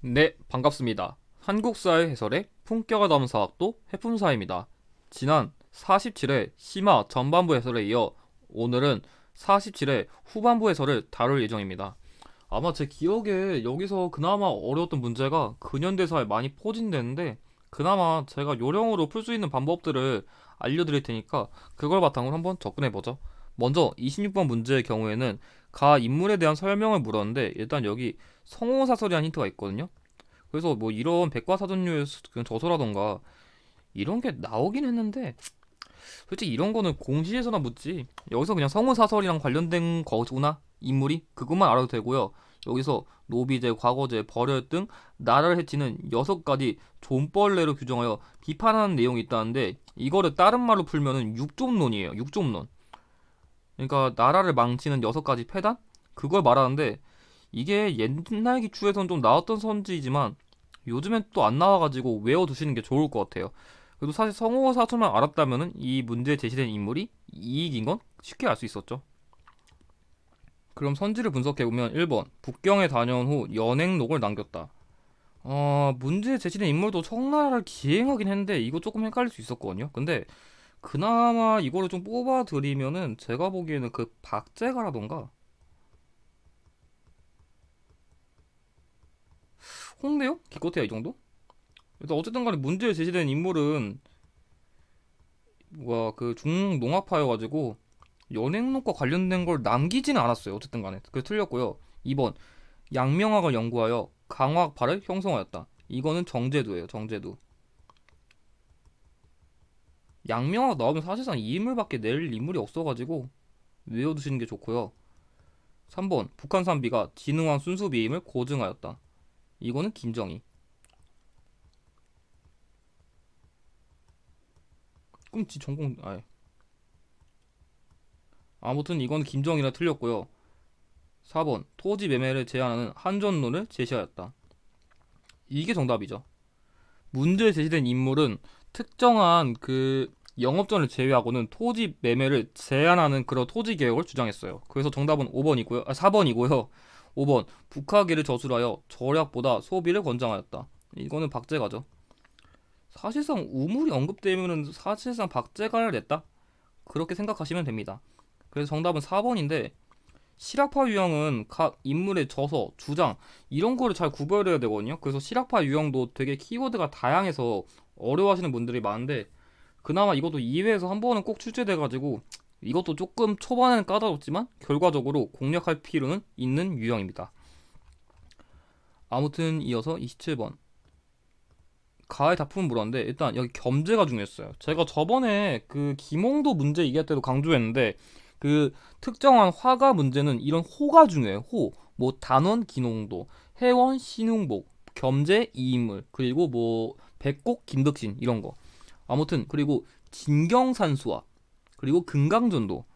네, 반갑습니다. 한국사회 해설의 품격을 담은 사학도 해품사입니다. 지난 47회 심화 전반부 해설에 이어 오늘은 47회 후반부 해설을 다룰 예정입니다. 아마 제 기억에 여기서 그나마 어려웠던 문제가 근현대사에 많이 포진되는데 그나마 제가 요령으로 풀 수 있는 방법들을 알려드릴 테니까 그걸 바탕으로 한번 접근해보죠. 먼저 26번 문제의 경우에는 가 인물에 대한 설명을 물었는데 일단 여기 성호사설이라는 힌트가 있거든요. 그래서 뭐 이런 백과사전류의 저서라던가 이런 게 나오긴 했는데 솔직히 이런 거는 공시에서나 묻지 여기서 그냥 성우사설이랑 관련된 거구나 인물이 그것만 알아도 되고요. 여기서 노비제, 과거제, 벌혈 등 나라를 해치는 6가지 존벌레로 규정하여 비판하는 내용이 있다는데 이거를 다른 말로 풀면은 육존론이에요. 육존론. 그러니까 나라를 망치는 6가지 패단? 그걸 말하는데 이게 옛날 기출에선 좀 나왔던 선지이지만 요즘엔 또 안 나와가지고 외워두시는 게 좋을 것 같아요. 그래도 사실 성호 사투만 알았다면은 이 문제에 제시된 인물이 이익인 건 쉽게 알 수 있었죠. 그럼 선지를 분석해보면 1번 북경에 다녀온 후 연행록을 남겼다. 문제에 제시된 인물도 청나라를 기행하긴 했는데 이거 조금 헷갈릴 수 있었거든요. 근데 그나마 이거를 좀 뽑아드리면은 제가 보기에는 그 박제가라던가 홍대요? 기껏해야 이 정도? 일단 어쨌든 간에 문제에 제시된 인물은 뭐야 그 중농업파여가지고 연행록과 관련된 걸 남기지는 않았어요. 어쨌든 간에 그게 틀렸고요. 2번 양명학을 연구하여 강화학파를 형성하였다. 이거는 정제도예요. 정제도. 양명학 나오면 사실상 이 인물밖에 낼 인물이 없어가지고 외워두시는 게 좋고요. 3번 북한 산비가 진흥왕 순수비임을 고증하였다. 이거는 김정희. 꿈치 전공 아무튼 이건 김정희라 틀렸고요. 4번 토지 매매를 제한하는 한전론을 제시하였다. 이게 정답이죠. 문제에 제시된 인물은 특정한 그 영업전을 제외하고는 토지 매매를 제한하는 그런 토지 개혁을 주장했어요. 그래서 정답은 5번이고요. 4번이고요. 5번 북하기를 저술하여 절약보다 소비를 권장하였다. 이거는 박제가죠. 사실상 우물이 언급되면은 사실상 박제가를 냈다. 그렇게 생각하시면 됩니다. 그래서 정답은 4번인데 실학파 유형은 각 인물의 저서, 주장 이런 거를 잘 구별해야 되거든요. 그래서 실학파 유형도 되게 키워드가 다양해서 어려워하시는 분들이 많은데 그나마 이것도 2회에서 한 번은 꼭 출제돼가지고 이것도 조금 초반에는 까다롭지만 결과적으로 공략할 필요는 있는 유형입니다. 아무튼 이어서 27번 가의 작품을 물었는데 일단 여기 겸제가 중요했어요. 제가 저번에 그 김홍도 문제 얘기할 때도 강조했는데 그 특정한 화가 문제는 이런 호가 중요해요. 호, 뭐 단원 기농도, 해원 신흥복, 겸제 이인물, 그리고 뭐 백곡 김덕신 이런 거. 아무튼 그리고 진경산수화, 그리고 금강전도.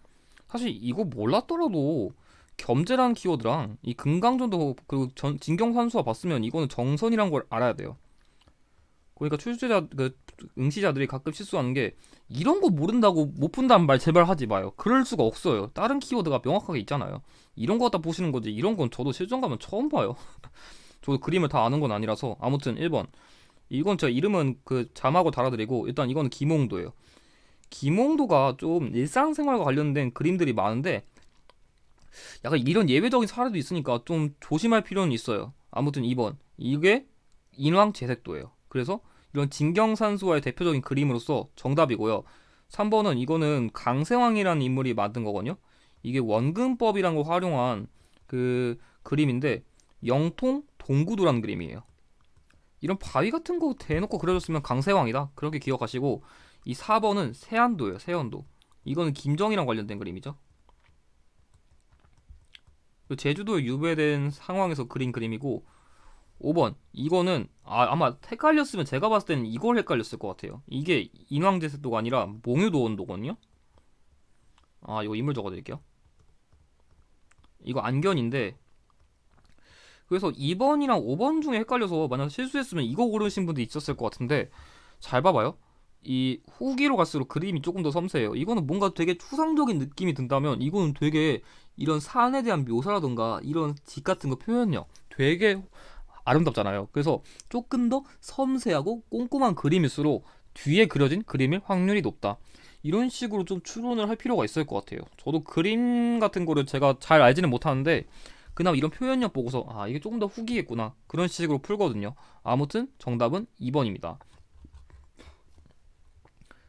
사실 이거 몰랐더라도 겸제라는 키워드랑 이 금강전도 그리고 진경산수화 봤으면 이거는 정선이란 걸 알아야 돼요. 그러니까 출제자 그 응시자들이 가끔 실수하는 게 이런 거 모른다고 못 푼다는 말 제발 하지 마요. 그럴 수가 없어요. 다른 키워드가 명확하게 있잖아요. 이런 거 갖다 보시는 거지. 이런 건 저도 실전 가면 처음 봐요. 저도 그림을 다 아는 건 아니라서 아무튼 1번 이건 제가 이름은 그 자막으로 달아드리고 일단 이거는 김홍도예요. 김홍도가 좀 일상생활과 관련된 그림들이 많은데 약간 이런 예외적인 사례도 있으니까 좀 조심할 필요는 있어요. 아무튼 2번 이게 인왕제색도예요. 그래서 이런 진경산수와의 대표적인 그림으로서 정답이고요. 3번은 이거는 강세왕이라는 인물이 만든 거거든요. 이게 원근법이란 걸 활용한 그 그림인데 영통 동구도라는 그림이에요. 이런 바위 같은 거 대놓고 그려줬으면 강세왕이다. 그렇게 기억하시고 이 4번은 세안도예요. 세안도. 이거는 김정이랑 관련된 그림이죠. 제주도에 유배된 상황에서 그린 그림이고 5번 이거는 아마 헷갈렸으면 제가 봤을 때는 이걸 헷갈렸을 것 같아요. 이게 인왕제세도가 아니라 몽유도원도거든요. 이거 인물 적어드릴게요. 이거 안견인데 그래서 2번이랑 5번 중에 헷갈려서 만약 실수했으면 이거 고르신 분도 있었을 것 같은데 잘 봐봐요. 이 후기로 갈수록 그림이 조금 더 섬세해요. 이거는 뭔가 되게 추상적인 느낌이 든다면 이거는 되게 이런 산에 대한 묘사라던가 이런 집 같은 거 표현력 되게 아름답잖아요. 그래서 조금 더 섬세하고 꼼꼼한 그림일수록 뒤에 그려진 그림일 확률이 높다. 이런 식으로 좀 추론을 할 필요가 있을 것 같아요. 저도 그림 같은 거를 제가 잘 알지는 못하는데 그나마 이런 표현력 보고서 아 이게 조금 더 후기겠구나 그런 식으로 풀거든요. 아무튼 정답은 2번입니다.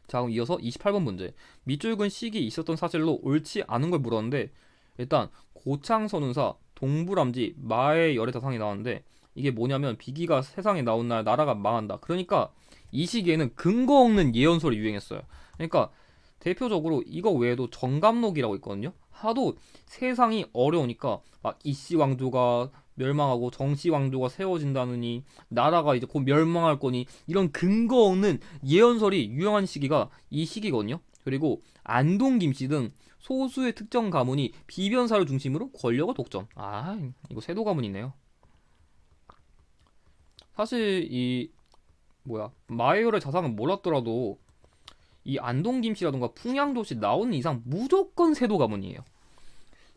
자, 그럼 이어서 28번 문제. 밑줄 근 식이 있었던 사실로 옳지 않은 걸 물었는데 일단 고창선운사, 동부람지, 마의 열의 다상이 나왔는데 이게 뭐냐면 비기가 세상에 나온 날 나라가 망한다. 그러니까 이 시기에는 근거 없는 예언설이 유행했어요. 그러니까 대표적으로 이거 외에도 정감록이라고 있거든요. 하도 세상이 어려우니까 막 이씨 왕조가 멸망하고 정씨 왕조가 세워진다느니 나라가 이제 곧 멸망할 거니 이런 근거 없는 예언설이 유행한 시기가 이 시기거든요. 그리고 안동 김씨 등 소수의 특정 가문이 비변사를 중심으로 권력을 독점. 아, 이거 세도 가문이네요. 사실 이 뭐야 마이열의 자상은 몰랐더라도 이 안동 김씨라던가 풍양도시 나오는 이상 무조건 세도 가문이에요.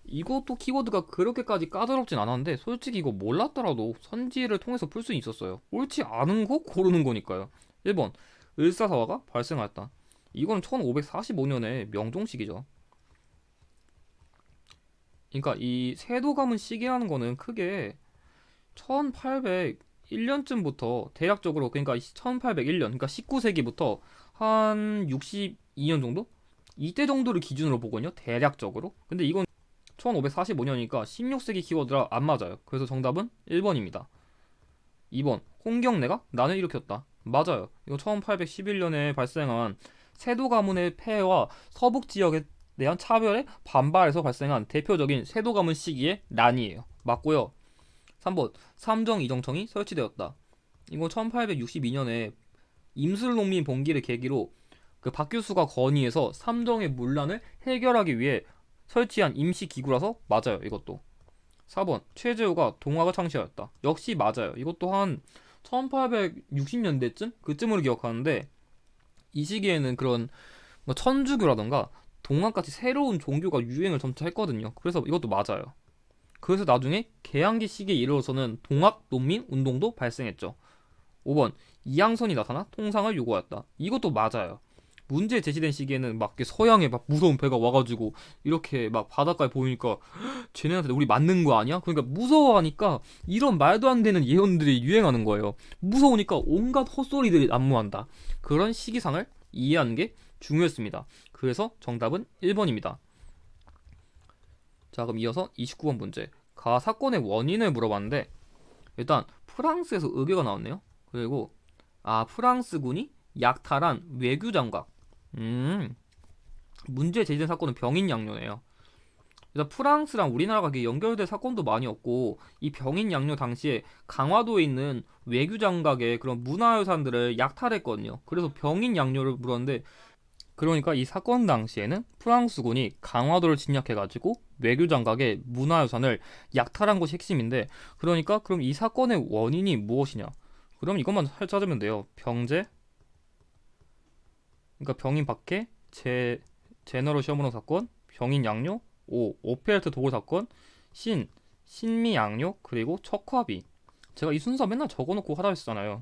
이것도 키워드가 그렇게까지 까다롭진 않았는데 솔직히 이거 몰랐더라도 선지를 통해서 풀 수 있었어요. 옳지 않은 거 고르는 거니까요. 1번 을사사화가 발생하였다. 이건 1545년에 명종시기죠. 그러니까 이 세도 가문 시기라는 거는 크게 1801년쯤부터 대략적으로 그러니까 1801년 그러니까 19세기부터 한 62년 정도? 이때 정도를 기준으로 보거든요. 대략적으로. 근데 이건 1545년이니까 16세기 키워드라 안 맞아요. 그래서 정답은 1번입니다. 2번 홍경래가 난을 일으켰다. 맞아요. 이거 1811년에 발생한 세도 가문의 폐해와 서북 지역에 대한 차별에 반발해서 발생한 대표적인 세도 가문 시기의 난이에요. 맞고요. 3번 삼정 이정청이 설치되었다. 이건 1862년에 임술농민 봉기를 계기로 그 박규수가 건의해서 삼정의 문란을 해결하기 위해 설치한 임시 기구라서 맞아요. 이것도. 4번 최재우가 동화가 창시하였다. 역시 맞아요. 이것도 한 1860년대쯤 그쯤으로 기억하는데 이 시기에는 그런 뭐 천주교라던가 동학같이 새로운 종교가 유행을 점차 했거든요. 그래서 이것도 맞아요. 그래서 나중에 개항기 시기에 이르러서는 동학 농민 운동도 발생했죠. 5번 이양선이 나타나 통상을 요구하였다. 이것도 맞아요. 문제 제시된 시기에는 막 서양에 막 무서운 배가 와가지고 이렇게 막 바닷가에 보이니까 쟤네한테 우리 맞는 거 아니야? 그러니까 무서워하니까 이런 말도 안 되는 예언들이 유행하는 거예요. 무서우니까 온갖 헛소리들이 난무한다. 그런 시기상을 이해하는 게 중요했습니다. 그래서 정답은 1번입니다. 자, 그럼 이어서 29번 문제. 가 사건의 원인을 물어봤는데 일단 프랑스에서 의뢰가 나왔네요. 그리고 프랑스군이 약탈한 외교 장갑. 문제 제기된 사건은 병인 양요네요. 일단 프랑스랑 우리나라가 연결된 사건도 많이 없고 이 병인 양요 당시에 강화도에 있는 외교 장각의 그런 문화유산들을 약탈했거든요. 그래서 병인 양요를 물었는데 그러니까 이 사건 당시에는 프랑스군이 강화도를 침략해가지고 외교 장각의 문화유산을 약탈한 것이 핵심인데 그러니까 그럼 이 사건의 원인이 무엇이냐? 그럼 이것만 찾으면 돼요. 병제 그러니까 병인 박해, 제너럴 셔머너 사건, 병인 양요, 오페르트 도굴 사건, 신미 양요, 그리고 척화비. 제가 이 순서 맨날 적어놓고 하라 했잖아요.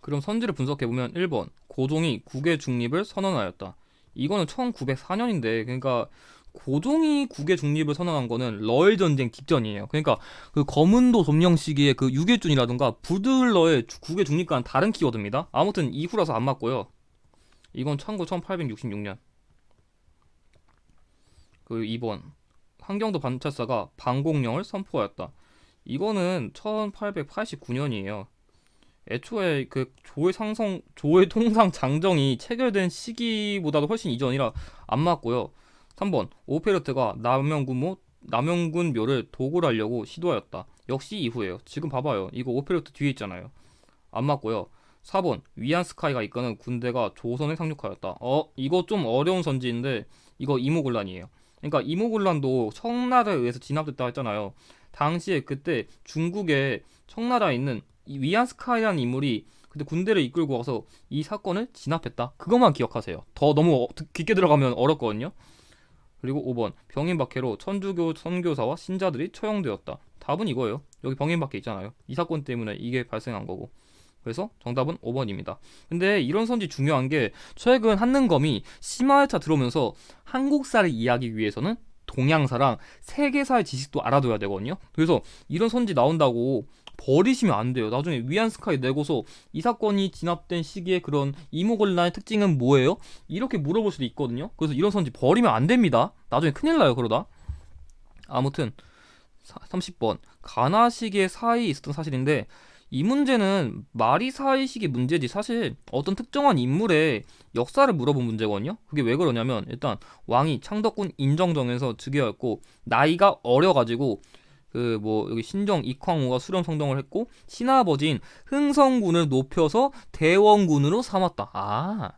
그럼 선지를 분석해보면 1번 고종이 국의 중립을 선언하였다. 이거는 1904년인데 그러니까 고종이 국의 중립을 선언한 거는 러일 전쟁 직전이에요. 그러니까 그 거문도 점령 시기에 그 유길준이라든가 부들러의 국의 중립과는 다른 키워드입니다. 아무튼 이후라서 안 맞고요. 이건 1866년. 그 2번 한경도 반차사가 방공령을 선포하였다. 이거는 1889년이에요. 애초에 그 조의 통상 장정이 체결된 시기보다도 훨씬 이전이라 안 맞고요. 3번 오페르트가 남영군 묘를 도굴하려고 시도하였다. 역시 이후에요. 지금 봐봐요. 이거 오페르트 뒤에 있잖아요. 안 맞고요. 4번 위안스카이가 이끄는 군대가 조선에 상륙하였다. 이거 좀 어려운 선지인데 이거 이모군란이에요. 그러니까 이모군란도 청나라에 의해서 진압됐다 했잖아요. 당시에 그때 중국의 청나라에 있는 이 위안스카이라는 인물이 그때 군대를 이끌고 와서 이 사건을 진압했다. 그것만 기억하세요. 더 너무 깊게 들어가면 어렵거든요. 그리고 5번 병인 박해로 천주교 선교사와 신자들이 처형되었다. 답은 이거예요. 여기 병행밖에 있잖아요. 이 사건 때문에 이게 발생한 거고. 그래서 정답은 5번입니다. 근데 이런 선지 중요한 게 최근 한능검이 심화열차 들어오면서 한국사를 이해하기 위해서는 동양사랑 세계사의 지식도 알아둬야 되거든요. 그래서 이런 선지 나온다고 버리시면 안 돼요. 나중에 위안스카이 내고서 이 사건이 진압된 시기의 그런 이모곤란의 특징은 뭐예요? 이렇게 물어볼 수도 있거든요. 그래서 이런 선지 버리면 안 됩니다. 나중에 큰일 나요, 그러다. 아무튼 30번 가나 시기의 사이에 있었던 사실인데 이 문제는 마리 사이 시기 문제지 사실 어떤 특정한 인물의 역사를 물어본 문제거든요. 그게 왜 그러냐면 일단 왕이 창덕군 인정정에서 즉위하였고 나이가 어려가지고 그 뭐 여기 신정 익황후가 수렴 성동을 했고 친아버지인 흥성군을 높여서 대원군으로 삼았다. 아,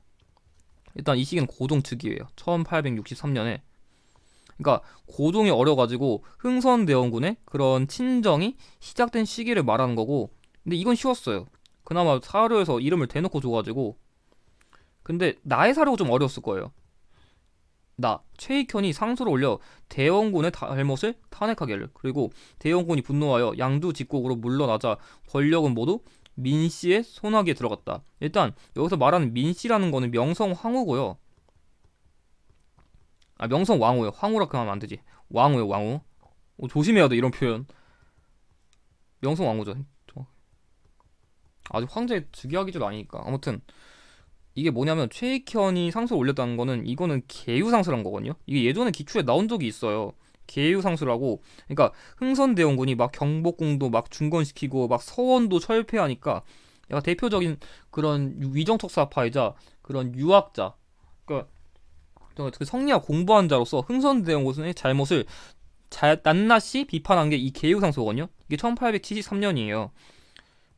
일단 이 시기는 고종 즉위예요. 1863년에. 그러니까 고종이 어려가지고 흥선대원군의 그런 친정이 시작된 시기를 말하는 거고, 근데 이건 쉬웠어요. 그나마 사료에서 이름을 대놓고 줘가지고. 근데 나의 사료가 좀 어려웠을 거예요. 나 최익현이 상소를 올려 대원군의 잘못을 탄핵하기를, 그리고 대원군이 분노하여 양두 직곡으로 물러나자 권력은 모두 민씨의 손아귀에 들어갔다. 일단 여기서 말하는 민씨라는 거는 명성황후고요. 아, 명성왕후요. 황후라 그러면 안 되지. 왕후요, 왕후. 조심해야 돼, 이런 표현. 명성왕후죠. 아직 황제의 즉위하 기준 아니니까. 아무튼 이게 뭐냐면 최익현이 상소를 올렸다는 거는 이거는 계유상소란 거거든요. 이게 예전에 기출에 나온 적이 있어요. 계유상소라고. 그러니까 흥선대원군이 막 경복궁도 막 중건시키고 막 서원도 철폐하니까 약간 대표적인 그런 위정척사파이자 그런 유학자, 그러니까 그 성리학 공부한 자로서 흥선대원군의 잘못을 낱낱이 비판한 게 이 계유상소거든요. 이게 1873년이에요.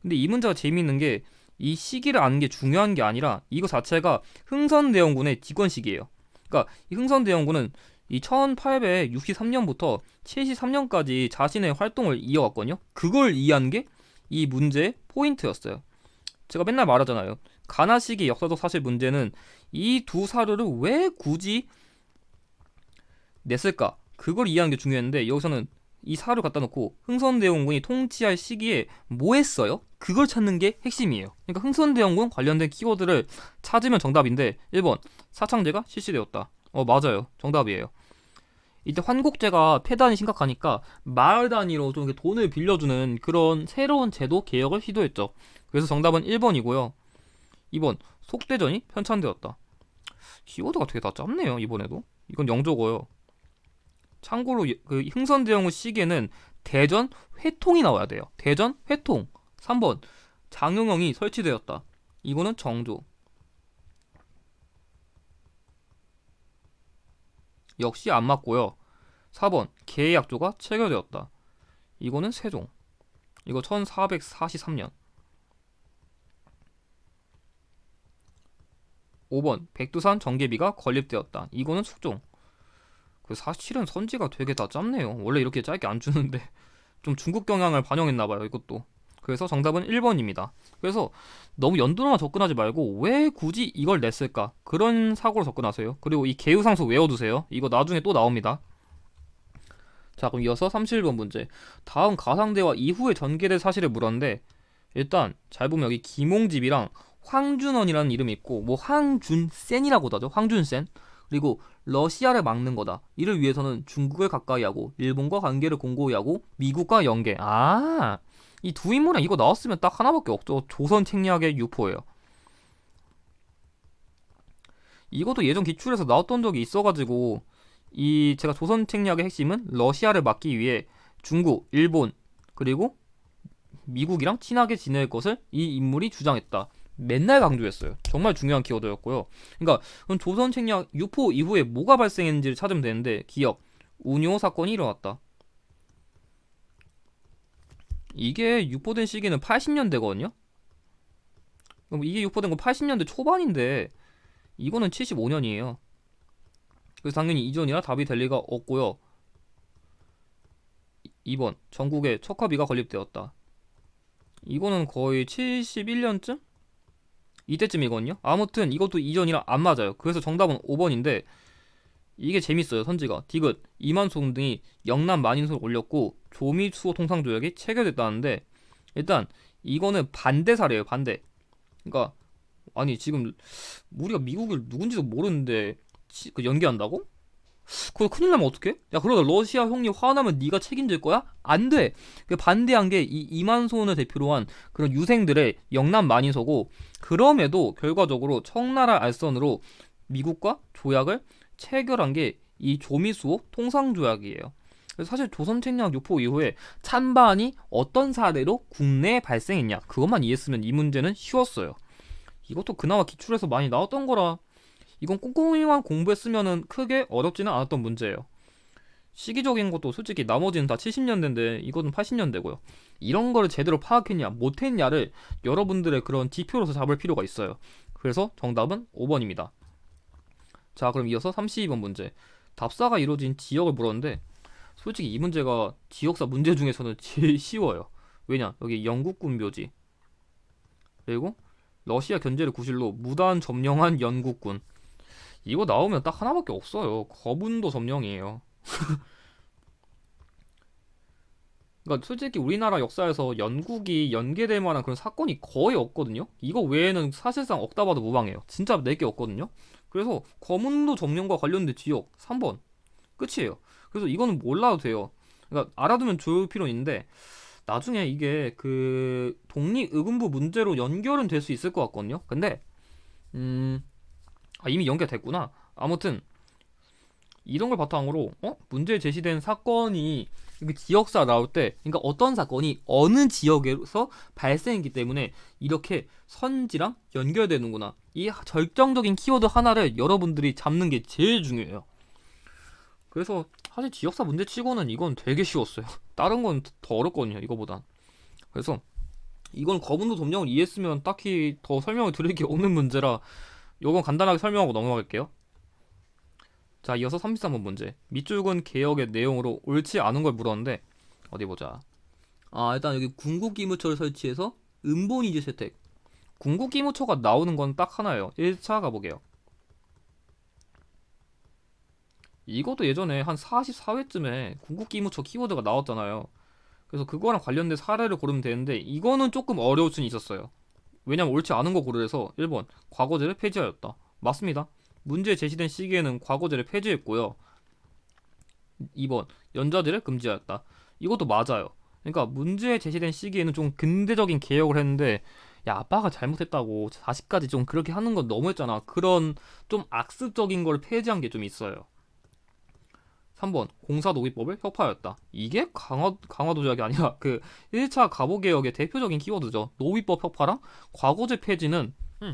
근데 이 문제가 재미있는 게 이 시기를 아는 게 중요한 게 아니라 이거 자체가 흥선대원군의 집권 시기예요. 그러니까 이 흥선대원군은 이 1863년부터 73년까지 자신의 활동을 이어갔거든요. 그걸 이해하는 게 이 문제의 포인트였어요. 제가 맨날 말하잖아요. 가나 시기 역사적 사실 문제는 이 두 사료를 왜 굳이 냈을까? 그걸 이해하는 게 중요했는데 여기서는 이 사료를 갖다 놓고 흥선대원군이 통치할 시기에 뭐 했어요? 그걸 찾는 게 핵심이에요. 그러니까 흥선대원군 관련된 키워드를 찾으면 정답인데 1번 사창제가 실시되었다. 맞아요. 정답이에요. 이때 환곡제가 폐단이 심각하니까 마을 단위로 좀 이렇게 돈을 빌려주는 그런 새로운 제도 개혁을 시도했죠. 그래서 정답은 1번이고요. 2번 속대전이 편찬되었다. 키워드가 되게 다 짧네요. 이번에도. 이건 영조고요. 참고로 그 흥선대원군 시기에는 대전 회통이 나와야 돼요. 대전 회통. 3번 장영영이 설치되었다. 이거는 정조. 역시 안 맞고요. 4번 계약조가 체결되었다. 이거는 세종. 이거 1443년. 5번 백두산 정계비가 건립되었다. 이거는 숙종. 그 사실은 선지가 되게 다 짧네요. 원래 이렇게 짧게 안 주는데 좀 중국 경향을 반영했나봐요, 이것도. 그래서 정답은 1번입니다. 그래서 너무 연도로만 접근하지 말고 왜 굳이 이걸 냈을까? 그런 사고로 접근하세요. 그리고 이 계유상소 외워두세요. 이거 나중에 또 나옵니다. 자, 그럼 이어서 31번 문제. 다음 가상대화 이후에 전개된 사실을 물었는데 일단 잘 보면 여기 김홍집이랑 황준원이라는 이름이 있고 뭐 황준센이라고도 하죠. 황준센. 그리고 러시아를 막는 거다. 이를 위해서는 중국을 가까이 하고 일본과 관계를 공고히 하고 미국과 연계. 아, 이 두 인물은 이거 나왔으면 딱 하나밖에 없죠. 조선 책략의 유포예요. 이것도 예전 기출에서 나왔던 적이 있어가지고 이 제가 조선 책략의 핵심은 러시아를 막기 위해 중국, 일본 그리고 미국이랑 친하게 지낼 것을 이 인물이 주장했다. 맨날 강조했어요. 정말 중요한 키워드였고요. 그러니까 조선 책략 유포 이후에 뭐가 발생했는지를 찾으면 되는데 기억, 운요 사건이 일어났다. 이게 유포된 시기는 80년대거든요. 그럼 이게 유포된 건 80년대 초반인데 이거는 75년이에요. 그래서 당연히 이전이라 답이 될 리가 없고요. 2번 전국에 척화비가 건립되었다. 이거는 거의 71년쯤? 이때쯤이거든요. 아무튼 이것도 이전이라 안 맞아요. 그래서 정답은 5번인데 이게 재밌어요. 선지가 디귿, 이만송 등이 영남 만인소를 올렸고 조미수호 통상조약이 체결됐다는데, 일단 이거는 반대 사례예요. 반대. 그러니까 아니 지금 우리가 미국을 누군지도 모르는데 그 연기한다고? 그거 큰일 나면 어떡해? 야, 그러다 러시아 형님 화나면 네가 책임질 거야? 안 돼. 그 반대한 게 이 이만소을 대표로 한 그런 유생들의 영남 만인소고, 그럼에도 결과적으로 청나라 알선으로 미국과 조약을 체결한 게 이 조미수호 통상조약이에요. 그래서 사실 조선책략 유포 이후에 찬반이 어떤 사례로 국내에 발생했냐, 그것만 이해했으면 이 문제는 쉬웠어요. 이것도 그나마 기출에서 많이 나왔던 거라 이건 꼼꼼히만 공부했으면은 크게 어렵지는 않았던 문제예요. 시기적인 것도 솔직히 나머지는 다 70년대인데 이거는 80년대고요. 이런 거를 제대로 파악했냐 못했냐를 여러분들의 그런 지표로서 잡을 필요가 있어요. 그래서 정답은 5번입니다. 자, 그럼 이어서 32번 문제. 답사가 이루어진 지역을 물었는데, 솔직히 이 문제가 지역사 문제 중에서는 제일 쉬워요. 왜냐, 여기 영국군 묘지, 그리고 러시아 견제를 구실로 무단 점령한 영국군. 이거 나오면 딱 하나밖에 없어요. 거분도 점령이에요. 그러니까 솔직히 우리나라 역사에서 영국이 연계될 만한 그런 사건이 거의 없거든요. 이거 외에는 사실상 없다 봐도 무방해요. 진짜 내게 없거든요. 그래서 거문도 점령과 관련된 지역 3번 끝이에요. 그래서 이거는 몰라도 돼요. 그러니까 알아두면 좋을 필요는 있는데, 나중에 이게 그 독립의금부 문제로 연결은 될 수 있을 것 같거든요. 근데 이미 연결됐구나. 아무튼 이런 걸 바탕으로 문제 제시된 사건이 지역사 나올 때, 그러니까 어떤 사건이 어느 지역에서 발생했기 때문에 이렇게 선지랑 연결되는구나, 이 결정적인 키워드 하나를 여러분들이 잡는 게 제일 중요해요. 그래서 사실 지역사 문제 치고는 이건 되게 쉬웠어요. 다른 건 더 어렵거든요, 이거보단. 그래서 이건 거분도 점령을 이해했으면 딱히 더 설명을 드릴 게 없는 문제라 요건 간단하게 설명하고 넘어갈게요. 자, 이어서 33번 문제. 밑줄근 개혁의 내용으로 옳지 않은 걸 물었는데, 어디 보자. 일단 여기 궁극기무처를 설치해서 음본이지 채택. 궁극기무처가 나오는 건 딱 하나예요. 1차 가보게요. 이것도 예전에 한 44회쯤에 궁극기무처 키워드가 나왔잖아요. 그래서 그거랑 관련된 사례를 고르면 되는데, 이거는 조금 어려울 수는 있었어요. 왜냐면 옳지 않은 거 고르래서 1번 과거제를 폐지하였다. 맞습니다. 문제 제시된 시기에는 과거제를 폐지했고요. 2번 연좌제를 금지하였다. 이것도 맞아요. 그러니까 문제 제시된 시기에는 좀 근대적인 개혁을 했는데, 야, 아빠가 잘못했다고 자식까지 좀 그렇게 하는 건 너무했잖아. 그런 좀 악습적인 걸 폐지한 게 좀 있어요. 3번 공사노비법을 혁파하였다. 이게 강화도약이 아니라 그 1차 가보개혁의 대표적인 키워드죠. 노비법 혁파랑 과거제 폐지는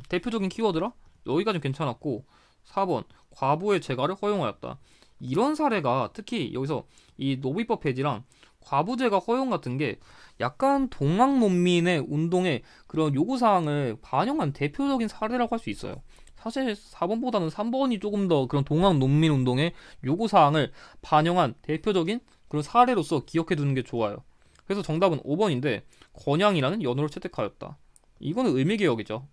대표적인 키워드라 여기까지 괜찮았고, 4번 과부의 재가를 허용하였다. 이런 사례가 특히 여기서 이 노비법 폐지랑 과부제가 허용 같은 게 약간 동학 농민의 운동의 그런 요구사항을 반영한 대표적인 사례라고 할 수 있어요. 사실 4번보다는 3번이 조금 더 그런 동학 농민 운동의 요구사항을 반영한 대표적인 그런 사례로서 기억해 두는 게 좋아요. 그래서 정답은 5번인데, 건양이라는 연호를 채택하였다. 이거는 의미개혁이죠.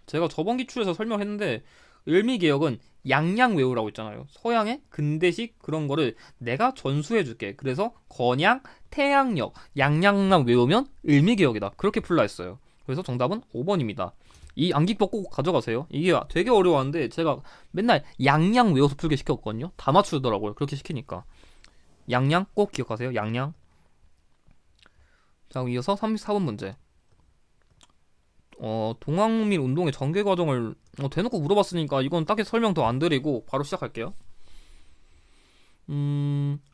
제가 저번 기출에서 설명했는데, 의미개혁은 양양 외우라고 했잖아요. 서양의 근대식 그런 거를 내가 전수해줄게. 그래서 건양, 태양역, 양양만 외우면 의미개혁이다. 그렇게 풀라 했어요. 그래서 정답은 5번입니다. 이 암기법 꼭 가져가세요. 이게 되게 어려웠는데 제가 맨날 양양 외워서 풀게 시켰거든요. 다 맞추더라고요. 그렇게 시키니까. 양양 꼭 기억하세요. 양양. 자, 이어서 34번 문제. 동학민 운동의 전개 과정을 대놓고 물어봤으니까 이건 딱히 설명 더 안 드리고 바로 시작할게요.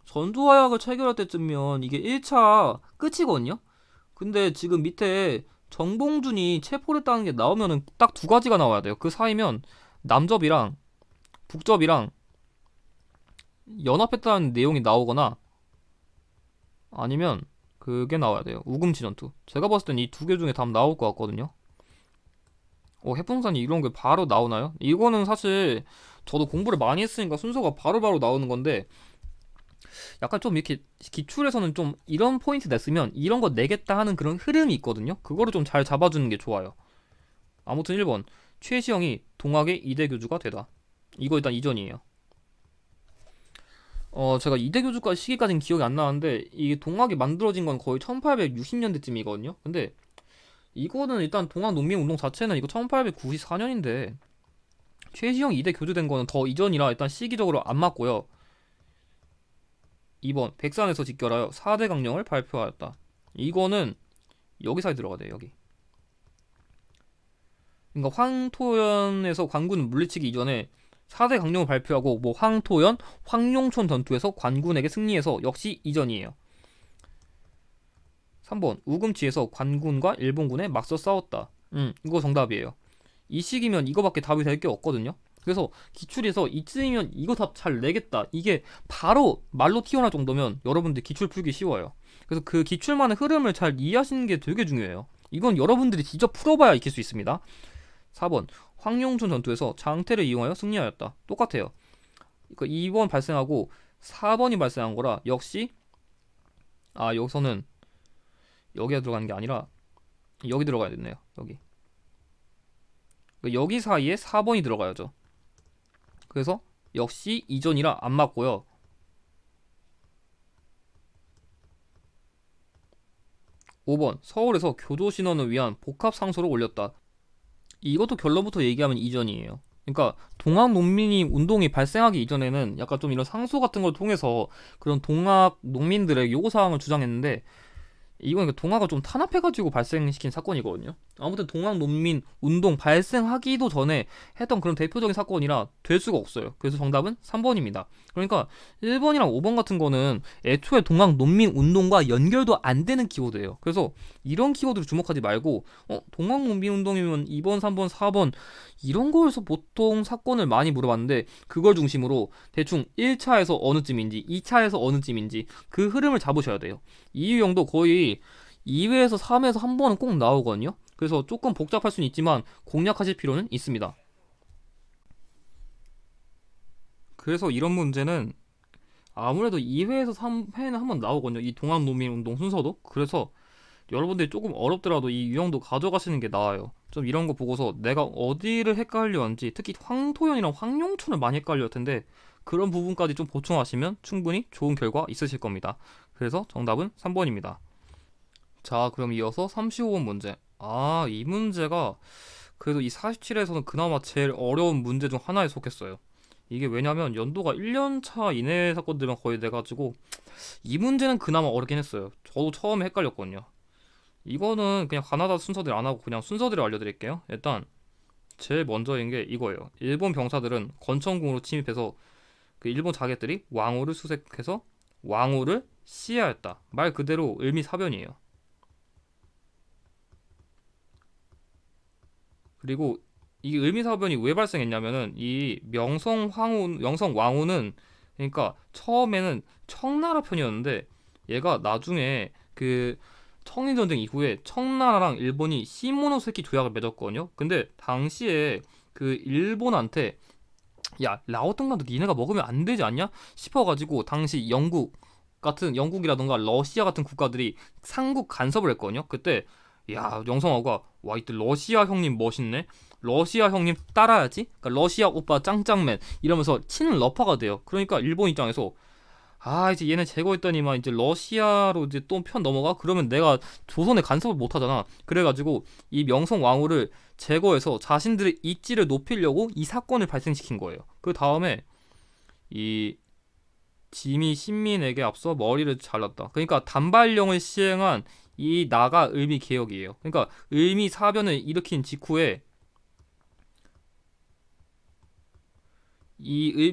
전두화약을 체결할 때쯤이면 이게 1차 끝이거든요. 근데 지금 밑에 정봉준이 체포했다는 게 나오면은 딱 두 가지가 나와야 돼요. 그 사이면 남접이랑 북접이랑 연합했다는 내용이 나오거나, 아니면 그게 나와야 돼요. 우금치 전투. 제가 봤을 땐 이 두 개 중에 답 나올 것 같거든요. 해풍산이 이런 게 바로 나오나요? 이거는 사실 저도 공부를 많이 했으니까 순서가 바로바로 나오는 건데, 약간 좀 이렇게 기출에서는 좀 이런 포인트 냈으면 이런 거 내겠다 하는 그런 흐름이 있거든요. 그거를 좀 잘 잡아주는 게 좋아요. 아무튼 1번 최시영이 동학의 2대 교주가 되다. 이거 일단 이전이에요. 제가 이대 교주까지 시기까지는 기억이 안 나는데 이게 동학이 만들어진 건 거의 1860년대쯤이거든요. 근데 이거는 일단 동학 농민운동 자체는 이거 1894년인데 최시영 이대 교주된 거는 더 이전이라 일단 시기적으로 안 맞고요. 2번 백산에서 직결하여 4대 강령을 발표하였다. 이거는 여기 사이 들어가야 돼요. 여기. 그러니까 황토연에서 관군을 물리치기 이전에 4대 강령을 발표하고 뭐 황토연, 황룡촌 전투에서 관군에게 승리해서 역시 이전이에요. 3번 우금치에서 관군과 일본군에 맞서 싸웠다. 이거 정답이에요. 이 시기면 이거밖에 답이 될 게 없거든요. 그래서 기출에서 이쯤이면 이거 답 잘 내겠다. 이게 바로 말로 튀어나올 정도면 여러분들 기출 풀기 쉬워요. 그래서 그 기출만의 흐름을 잘 이해하시는 게 되게 중요해요. 이건 여러분들이 직접 풀어봐야 익힐 수 있습니다. 4번 황룡촌 전투에서 장태를 이용하여 승리하였다. 똑같아요. 2번 발생하고 4번이 발생한 거라 역시 여기서는 여기에 들어가는 게 아니라 여기 들어가야 됐네요. 여기 사이에 4번이 들어가야죠. 그래서 역시 이전이라 안 맞고요. 5번 서울에서 교도신원을 위한 복합상소를 올렸다. 이것도 결론부터 얘기하면 이전이에요. 그러니까 동학 농민이 운동이 발생하기 이전에는 약간 좀 이런 상소 같은 걸 통해서 그런 동학 농민들의 요구사항을 주장했는데 이건 동학을 좀 탄압해가지고 발생시킨 사건이거든요. 아무튼 동학 농민 운동 발생하기도 전에 했던 그런 대표적인 사건이라 될 수가 없어요. 그래서 정답은 3번입니다. 그러니까 1번이랑 5번 같은 거는 애초에 동학 농민 운동과 연결도 안 되는 키워드예요. 그래서 이런 키워드를 주목하지 말고 동학 농민 운동이면 2번, 3번, 4번 이런 거에서 보통 사건을 많이 물어봤는데 그걸 중심으로 대충 1차에서 어느쯤인지 2차에서 어느쯤인지 그 흐름을 잡으셔야 돼요. 이 유형도 거의 2회에서 3회에서 한 번은 꼭 나오거든요. 그래서 조금 복잡할 수는 있지만 공략하실 필요는 있습니다. 그래서 이런 문제는 아무래도 2회에서 3회는 한 번 나오거든요. 이 동학농민운동 순서도. 그래서 여러분들이 조금 어렵더라도 이 유형도 가져가시는 게 나아요. 좀 이런 거 보고서 내가 어디를 헷갈려하는지 특히 황토연이랑 황룡촌을 많이 헷갈릴 텐데 그런 부분까지 좀 보충하시면 충분히 좋은 결과 있으실 겁니다. 그래서 정답은 3번입니다. 자, 그럼 이어서 35번 문제. 이 문제가 그래도 이 47에서는 그나마 제일 어려운 문제 중 하나에 속했어요. 이게 왜냐면 연도가 1년 차 이내 사건들만 거의 돼가지고 이 문제는 그나마 어렵긴 했어요. 저도 처음에 헷갈렸거든요. 이거는 그냥 가나다 순서대로 안 하고 그냥 순서대로 알려드릴게요. 일단 제일 먼저인 게 이거예요. 일본 병사들은 건천궁으로 침입해서 그 일본 자객들이 왕후를 수색해서 왕후를 시해하였다. 말 그대로 을미사변이에요. 그리고 이 을미사변이 왜 발생했냐면은 이 명성 왕후는 그러니까 처음에는 청나라 편이었는데 얘가 나중에 그 청일전쟁 이후에 청나라랑 일본이 시모노세키 조약을 맺었거든요. 근데 당시에 그 일본한테 야 라오통나도 니네가 먹으면 안 되지 않냐 싶어가지고 당시 영국이라던가 러시아 같은 국가들이 상국 간섭을 했거든요. 그때 야 영성아가 와 이때 러시아 형님 멋있네. 러시아 형님 따라야지. 그러니까 러시아 오빠 짱짱맨 이러면서 친러파가 돼요. 그러니까 일본 입장에서 이제 얘네 제거했더니만 이제 러시아로 이제 또 편 넘어가? 그러면 내가 조선에 간섭을 못 하잖아. 그래가지고 이 명성 왕후를 제거해서 자신들의 입지를 높이려고 이 사건을 발생시킨 거예요. 그 다음에 이 짐이 신민에게 앞서 머리를 잘랐다. 그러니까 단발령을 시행한 이 나가 을미 개혁이에요. 그러니까 을미 사변을 일으킨 직후에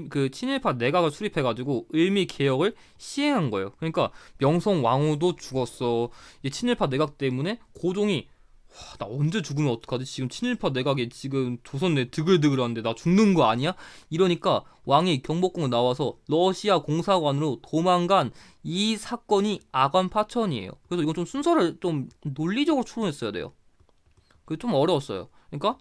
그 친일파 내각을 수립해가지고 을미 개혁을 시행한 거예요. 그러니까 명성 왕후도 죽었어. 이 친일파 내각 때문에 고종이 나 언제 죽으면 어떡하지? 지금 친일파 내각이 지금 조선 내 드글드글한데 나 죽는 거 아니야? 이러니까 왕이 경복궁을 나와서 러시아 공사관으로 도망간 이 사건이 아관 파천이에요. 그래서 이건 좀 순서를 좀 논리적으로 추론했어야 돼요. 그게 좀 어려웠어요. 그러니까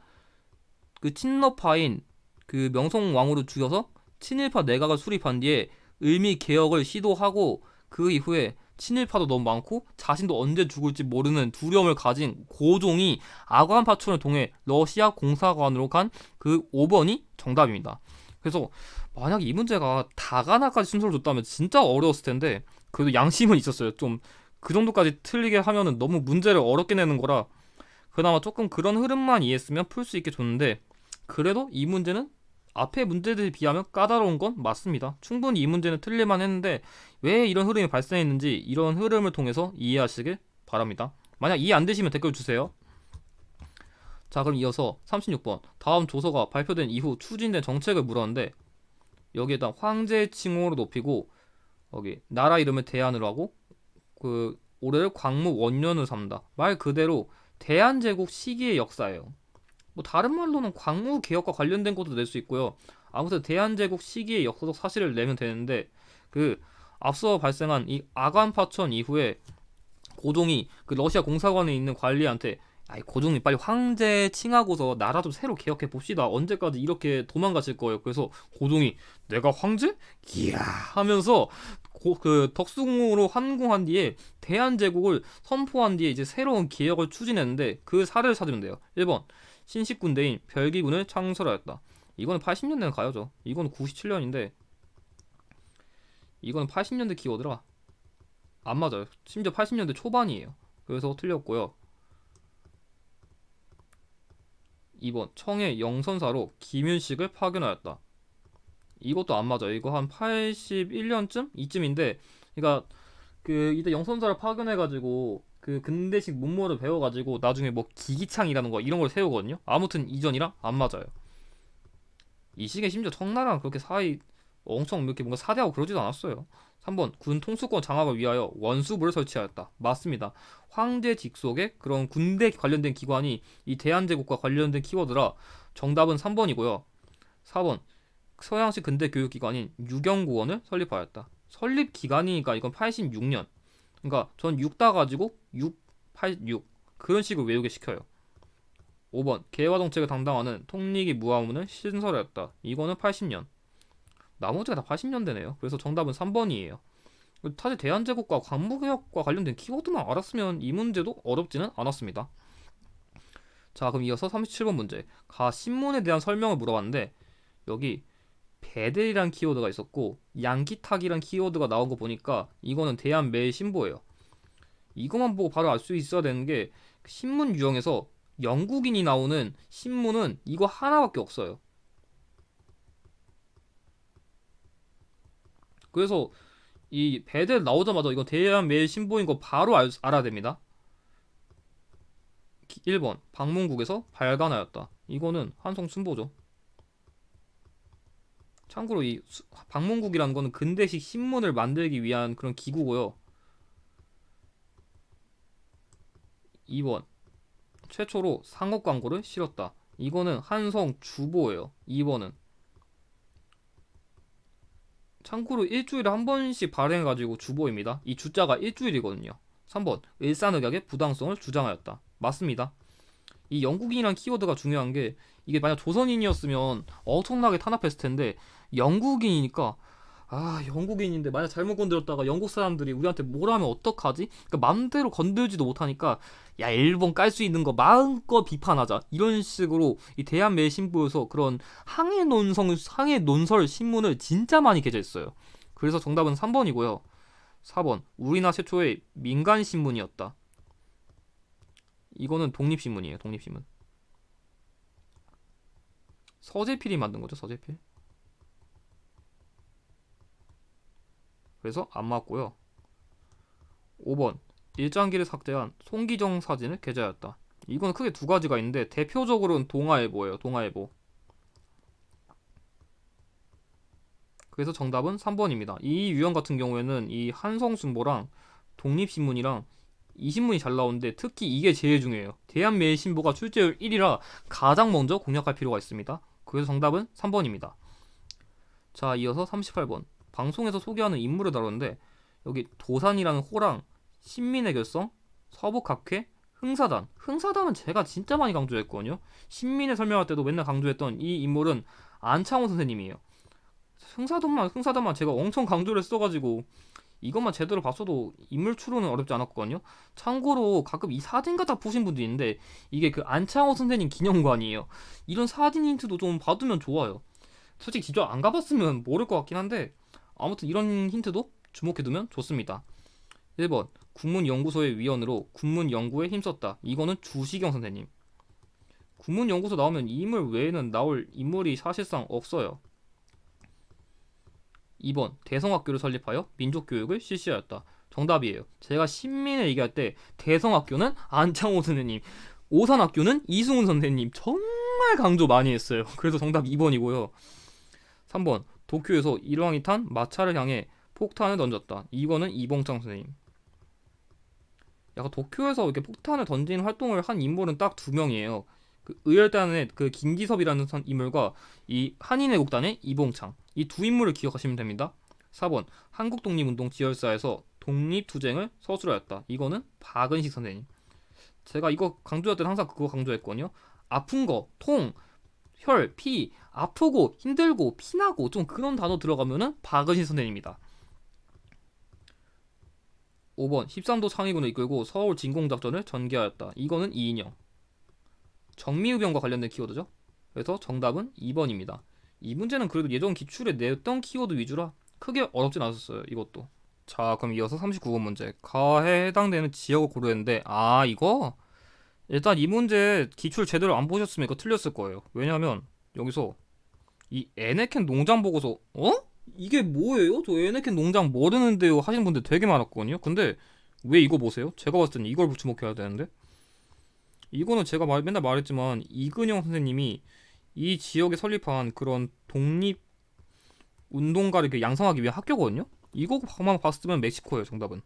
그 친러파인 그 명성 왕후를 죽여서 친일파 내각을 수립한 뒤에 을미 개혁을 시도하고 그 이후에 친일파도 너무 많고 자신도 언제 죽을지 모르는 두려움을 가진 고종이 아관 파촌을 통해 러시아 공사관으로 간 그 5번이 정답입니다. 그래서 만약에 이 문제가 다가나까지 순서를 줬다면 진짜 어려웠을 텐데 그래도 양심은 있었어요. 좀 그 정도까지 틀리게 하면은 너무 문제를 어렵게 내는 거라 그나마 조금 그런 흐름만 이해했으면 풀 수 있게 줬는데 그래도 이 문제는 앞에 문제들에 비하면 까다로운 건 맞습니다. 충분히 이 문제는 틀릴만 했는데 왜 이런 흐름이 발생했는지 이런 흐름을 통해서 이해하시길 바랍니다. 만약 이해 안 되시면 댓글 주세요. 자, 그럼 이어서 36번 다음 조서가 발표된 이후 추진된 정책을 물었는데 여기에다 황제 칭호로 높이고 여기 나라 이름을 대한으로 하고 그 올해를 광무 원년을 삼다. 말 그대로 대한제국 시기의 역사예요. 뭐 다른 말로는 광무 개혁과 관련된 것도 낼 수 있고요. 아무튼 대한제국 시기의 역사적 사실을 내면 되는데 그 앞서 발생한 이 아간 파천 이후에 고종이 그 러시아 공사관에 있는 관리한테 아이 고종님 빨리 황제 칭하고서 나라 좀 새로 개혁해 봅시다. 언제까지 이렇게 도망가실 거예요. 그래서 고종이 내가 황제? 이야 하면서 그 덕수궁으로 환궁한 뒤에 대한제국을 선포한 뒤에 이제 새로운 개혁을 추진했는데 그 사례를 찾으면 돼요. 1번 신식군대인 별기군을 창설하였다. 이거는 80년대는 가야죠. 이거는 97년인데 이거는 80년대 키워드라 안 맞아요. 심지어 80년대 초반이에요. 그래서 틀렸고요. 2번 청해 영선사로 김윤식을 파견하였다. 이것도 안 맞아요. 이거 한 81년쯤? 이쯤인데 그러니까 그 이때 영선사를 파견해가지고 그 근대식 문물을 배워가지고 나중에 뭐 기기창이라는 거 이런 걸 세우거든요. 아무튼 이전이랑 안 맞아요. 이 시기에 심지어 청나라랑 그렇게 사이 엄청 이렇게 뭔가 사대하고 그러지도 않았어요. 3번 군 통수권 장악을 위하여 원수부를 설치하였다. 맞습니다. 황제 직속의 그런 군대 관련된 기관이 이 대한제국과 관련된 키워드라 정답은 3번이고요. 4번 서양식 근대 교육기관인 유경구원을 설립하였다. 설립 기간이니까 이건 86년. 그러니까 전 6 따가지고 6, 8, 6 그런 식으로 외우게 시켜요. 5번 개화 정책을 담당하는 통리기 무화문을 신설하였다. 이거는 80년. 나머지가 다 80년대네요. 그래서 정답은 3번이에요. 사실 대한제국과 광무개혁과 관련된 키워드만 알았으면 이 문제도 어렵지는 않았습니다. 자, 그럼 이어서 37번 문제. 가 신문에 대한 설명을 물어봤는데 여기 배들이란 키워드가 있었고 양기탁이란 키워드가 나온 거 보니까 이거는 대한매일 신보예요. 이것만 보고 바로 알 수 있어야 되는 게 신문 유형에서 영국인이 나오는 신문은 이거 하나밖에 없어요. 그래서 이 배들 나오자마자 이거 대한매일 신보인 거 바로 알아야 됩니다. 1번 방문국에서 발간하였다. 이거는 한성순보죠. 참고로 이 방문국이라는 거는 근대식 신문을 만들기 위한 그런 기구고요. 2번 최초로 상업 광고를 실었다. 이거는 한성주보예요. 2번은 참고로 일주일에 한 번씩 발행해가지고 주보입니다. 이 주자가 일주일이거든요. 3번 일산의학의 부당성을 주장하였다. 맞습니다. 이 영국인이란 키워드가 중요한 게 이게 만약 조선인이었으면 엄청나게 탄압했을 텐데 영국인이니까 영국인인데 만약 잘못 건드렸다가 영국 사람들이 우리한테 뭘 하면 어떡하지? 그러니까 맘대로 건들지도 못하니까 야 일본 깔 수 있는 거 마음껏 비판하자 이런 식으로 이 대한매일 신보에서 그런 항해 논설 신문을 진짜 많이 게재했어요. 그래서 정답은 3번이고요. 4번 우리나라 최초의 민간 신문이었다. 이거는 독립신문이에요. 독립신문. 서재필이 만든 거죠. 서재필. 그래서 안 맞고요. 5번 일장기를 삭제한 송기정 사진을 게재하였다. 이건 크게 두 가지가 있는데 대표적으로는 동아일보예요. 동아일보. 그래서 정답은 3번입니다. 이 유형 같은 경우에는 이 한성순보랑 독립신문이랑 이 신문이 잘 나오는데 특히 이게 제일 중요해요. 대한매일신보가 출제율 1위라 가장 먼저 공략할 필요가 있습니다. 그래서 정답은 3번입니다. 자, 이어서 38번. 방송에서 소개하는 인물을 다루는데 여기 도산이라는 호랑, 신민의 결성, 서북학회, 흥사단. 흥사단은 제가 진짜 많이 강조했거든요. 신민을 설명할 때도 맨날 강조했던 이 인물은 안창호 선생님이에요. 흥사단만 제가 엄청 강조를 했어가지고 이것만 제대로 봤어도 인물 추론은 어렵지 않았거든요. 참고로 가끔 이 사진 갖다 보신 분도 있는데 이게 그 안창호 선생님 기념관이에요. 이런 사진 힌트도 좀 받으면 좋아요. 솔직히 직접 안 가봤으면 모를 것 같긴 한데 아무튼 이런 힌트도 주목해두면 좋습니다. 1번 국문연구소의 위원으로 국문연구에 힘썼다. 이거는 주시경 선생님. 국문연구소 나오면 이 인물 외에는 나올 인물이 사실상 없어요. 2번 대성학교를 설립하여 민족교육을 실시하였다. 정답이에요. 제가 신민을 얘기할 때 대성학교는 안창호 선생님, 오산학교는 이승훈 선생님 정말 강조 많이 했어요. 그래서 정답 2번이고요. 3번 도쿄에서 일왕이 탄 마차를 향해 폭탄을 던졌다. 이거는 이봉창 선생님. 약간 도쿄에서 이렇게 폭탄을 던지는 활동을 한 인물은 딱 두 명이에요. 그 의열단의 그 김기섭이라는 인물과 이 한인애국단의 이봉창, 이 두 인물을 기억하시면 됩니다. 4번 한국독립운동 지열사에서 독립투쟁을 서술하였다. 이거는 박은식 선생님. 제가 이거 강조할 때는 항상 그거 강조했거든요. 아픈 거, 통, 혈, 피, 아프고 힘들고 피나고 좀 그런 단어 들어가면은 박은식 선생님입니다. 5번 13도 상위군을 이끌고 서울 진공작전을 전개하였다. 이거는 이인영. 정미흡연과 관련된 키워드죠. 그래서 정답은 2번입니다. 이 문제는 그래도 예전 기출에 냈던 키워드 위주라 크게 어렵진 않았어요. 이것도. 자, 그럼 이어서 39번 문제. 가에 해당되는 지역을 고르는데 이거 일단 이 문제 기출 제대로 안 보셨으면 이거 틀렸을 거예요. 왜냐면 여기서 이 에네켄 농장 보고서 이게 뭐예요? 저 에네켄 농장 모르는데요 하시는 분들 되게 많았거든요. 근데 왜 이거 보세요? 제가 봤을 때는 이걸 주목해야 되는데 이거는 제가 맨날 말했지만 이근영 선생님이 이 지역에 설립한 그런 독립 운동가를 양성하기 위한 학교거든요. 이거만 봤으면 멕시코예요. 정답은.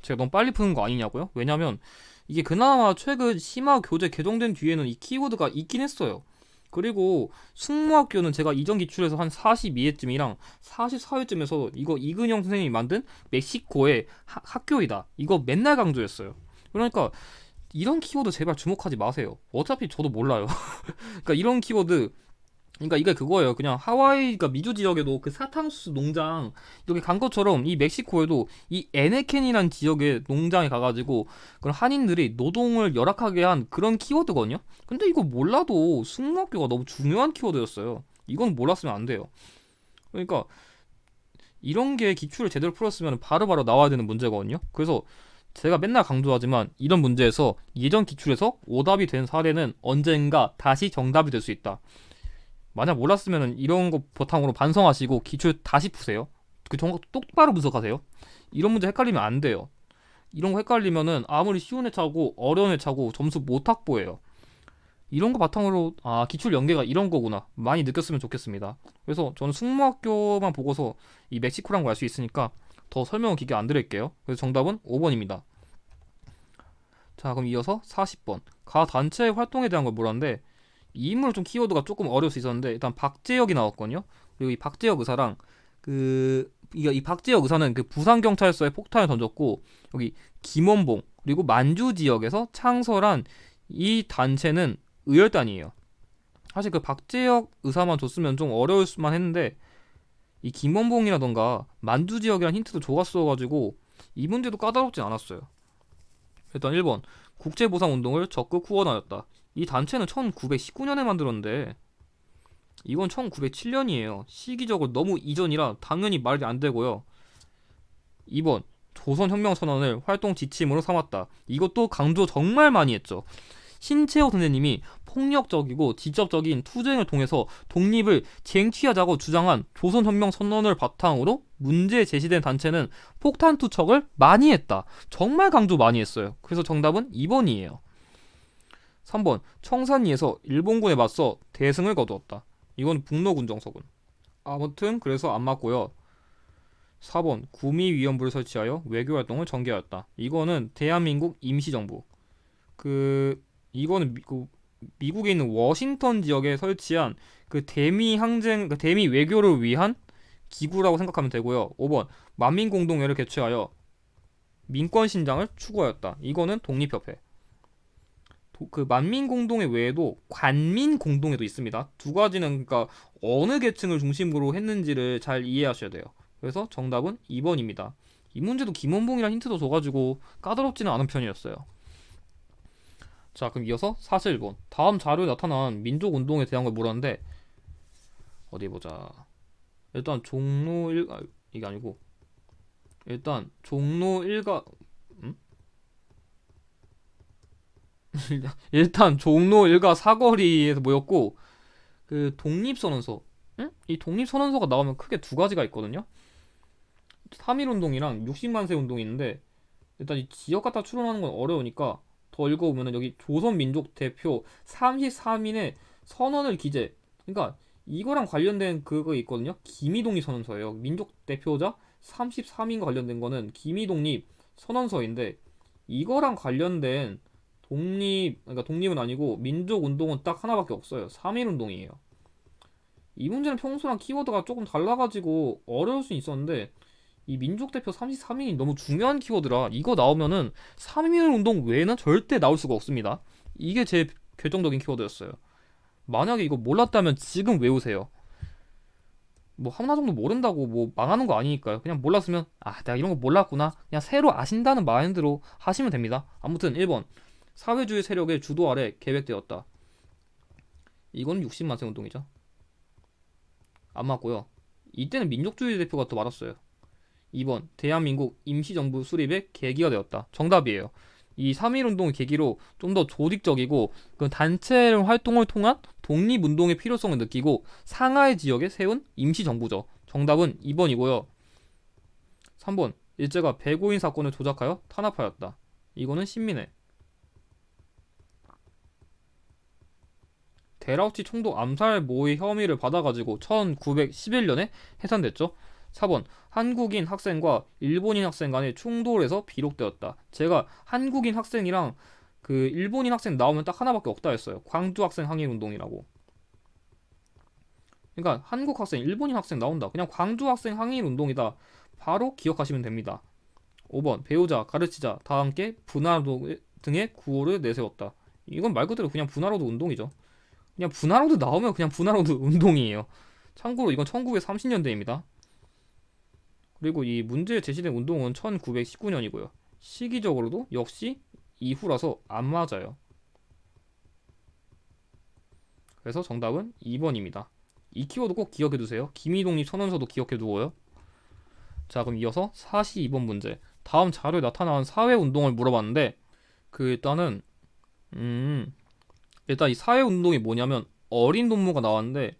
제가 너무 빨리 푸는 거 아니냐고요? 왜냐면 이게 그나마 최근 심화 교재 개정된 뒤에는 이 키워드가 있긴 했어요. 그리고 숙모학교는 제가 이전 기출에서 한 42회쯤이랑 44회쯤에서 이거 이근영 선생님이 만든 멕시코의 학교이다. 이거 맨날 강조했어요. 그러니까 이런 키워드 제발 주목하지 마세요. 어차피 저도 몰라요. 그러니까 이런 키워드, 그러니까 이게 그거예요. 그냥 하와이가 미주 지역에도 그 사탕수수 농장 이렇게 간 것처럼 이 멕시코에도 이 에네켄이라는 지역의 농장에 가가지고 그런 한인들이 노동을 열악하게 한 그런 키워드거든요. 근데 이거 몰라도 숙모학교가 너무 중요한 키워드였어요. 이건 몰랐으면 안 돼요. 그러니까 이런 게 기출을 제대로 풀었으면 바로바로 나와야 되는 문제거든요. 그래서 제가 맨날 강조하지만 이런 문제에서 예전 기출에서 오답이 된 사례는 언젠가 다시 정답이 될 수 있다. 만약 몰랐으면 이런 거 바탕으로 반성하시고 기출 다시 푸세요. 그 정보 똑바로 분석하세요. 이런 문제 헷갈리면 안 돼요. 이런 거 헷갈리면은 아무리 쉬운 애 차고 어려운 애 차고 점수 못 확보해요. 이런 거 바탕으로 기출 연계가 이런 거구나 많이 느꼈으면 좋겠습니다. 그래서 저는 숙모학교만 보고서 이 멕시코란 걸 알 수 있으니까 더 설명은 길게 안 드릴게요. 그래서 정답은 5번입니다. 자, 그럼 이어서 40번. 가 단체의 활동에 대한 걸 물었는데 이 인물은 좀 키워드가 조금 어려울 수 있었는데 일단 박재혁이 나왔거든요. 그리고 이 박재혁 의사랑 이 박재혁 의사는 그 부산 경찰서에 폭탄을 던졌고 여기 김원봉 그리고 만주 지역에서 창설한 이 단체는 의열단이에요. 사실 그 박재혁 의사만 줬으면 좀 어려울 수만 했는데 이 김원봉이라던가 만주 지역이란 힌트도 줘갔어가지고 이 문제도 까다롭진 않았어요. 일단 1번 국제보상운동을 적극 후원하였다. 이 단체는 1919년에 만들었는데 이건 1907년이에요. 시기적으로 너무 이전이라 당연히 말이 안 되고요. 2번 조선혁명선언을 활동 지침으로 삼았다. 이것도 강조 정말 많이 했죠. 신채호 선생님이 폭력적이고 직접적인 투쟁을 통해서 독립을 쟁취하자고 주장한 조선혁명선언을 바탕으로 문제 제시된 단체는 폭탄 투척을 많이 했다. 정말 강조 많이 했어요. 그래서 정답은 2번이에요. 3번 청산리에서 일본군에 맞서 대승을 거두었다. 이건 북로군 정서군. 아무튼 그래서 안 맞고요. 4번 구미위원부를 설치하여 외교활동을 전개하였다. 이거는 대한민국 임시정부. 이거는 미국에 있는 워싱턴 지역에 설치한 그 대미 항쟁, 그 대미 외교를 위한 기구라고 생각하면 되고요. 5번 만민공동회를 개최하여 민권신장을 추구하였다. 이거는 독립협회. 그 만민공동회 외에도 관민공동회도 있습니다. 두 가지는 그러니까 어느 계층을 중심으로 했는지를 잘 이해하셔야 돼요. 그래서 정답은 2번입니다. 이 문제도 김원봉이랑 힌트도 줘가지고 까다롭지는 않은 편이었어요. 자, 그럼 이어서 41번. 다음 자료에 나타난 민족운동에 대한 걸 물었는데 어디 보자. 일단 종로 일가 이게 아니고 일단 종로 일가 음? 일단 종로 일가 사거리에서 모였고 그 독립선언서 응? 이 독립선언서가 나오면 크게 두 가지가 있거든요. 3.1 운동이랑 60만 세 운동이 있는데 일단 이 지역 갖다 추론하는 건 어려우니까 더 읽어보면은 여기 조선민족 대표 33인의 선언을 기재. 그러니까 이거랑 관련된 그거 있거든요. 기미독립 선언서예요. 민족 대표자 33인과 관련된 거는 기미독립 선언서인데 이거랑 관련된 그러니까 독립은 아니고 민족 운동은 딱 하나밖에 없어요. 3.1 운동이에요. 이 문제는 평소랑 키워드가 조금 달라가지고 어려울 수 있었는데 이 민족 대표 33인이 너무 중요한 키워드라 이거 나오면은 3.1 운동 외에는 절대 나올 수가 없습니다. 이게 제 결정적인 키워드였어요. 만약에 이거 몰랐다면 지금 외우세요. 뭐 하나 정도 모른다고 뭐 망하는 거 아니니까요. 그냥 몰랐으면 아 내가 이런 거 몰랐구나. 그냥 새로 아신다는 마인드로 하시면 됩니다. 아무튼 1번 사회주의 세력의 주도 아래 계획되었다. 이건 60만 세 운동이죠. 안 맞고요. 이때는 민족주의 대표가 더 많았어요. 2번 대한민국 임시정부 수립의 계기가 되었다. 정답이에요. 이 3.1 운동의 계기로 좀 더 조직적이고 그 단체 활동을 통한 독립운동의 필요성을 느끼고 상하이 지역에 세운 임시정부죠. 정답은 2번이고요. 3번 일제가 배고인 사건을 조작하여 탄압하였다. 이거는 신민회. 데라우치 총독 암살 모의 혐의를 받아가지고 1911년에 해산됐죠. 4번 한국인 학생과 일본인 학생 간의 충돌에서 비록되었다. 제가 한국인 학생이랑 그 일본인 학생 나오면 딱 하나밖에 없다 했어요. 광주 학생 항일 운동이라고. 그러니까 한국 학생, 일본인 학생 나온다. 그냥 광주 학생 항일 운동이다. 바로 기억하시면 됩니다. 5번 배우자, 가르치자 다 함께 분화로 등의 구호를 내세웠다. 이건 말 그대로 그냥 분화로드 운동이죠. 그냥 분화로드 나오면 그냥 분화로드 운동이에요. 참고로 이건 1930년대입니다. 그리고 이 문제 제시된 운동은 1919년이고요. 시기적으로도 역시 이후라서 안 맞아요. 그래서 정답은 2번입니다. 이 키워드 꼭 기억해두세요. 기미독립 선언서도 기억해두고요. 자, 그럼 이어서 42번 문제. 다음 자료에 나타난 사회운동을 물어봤는데 일단은 일단 이 사회운동이 뭐냐면 어린 동무가 나왔는데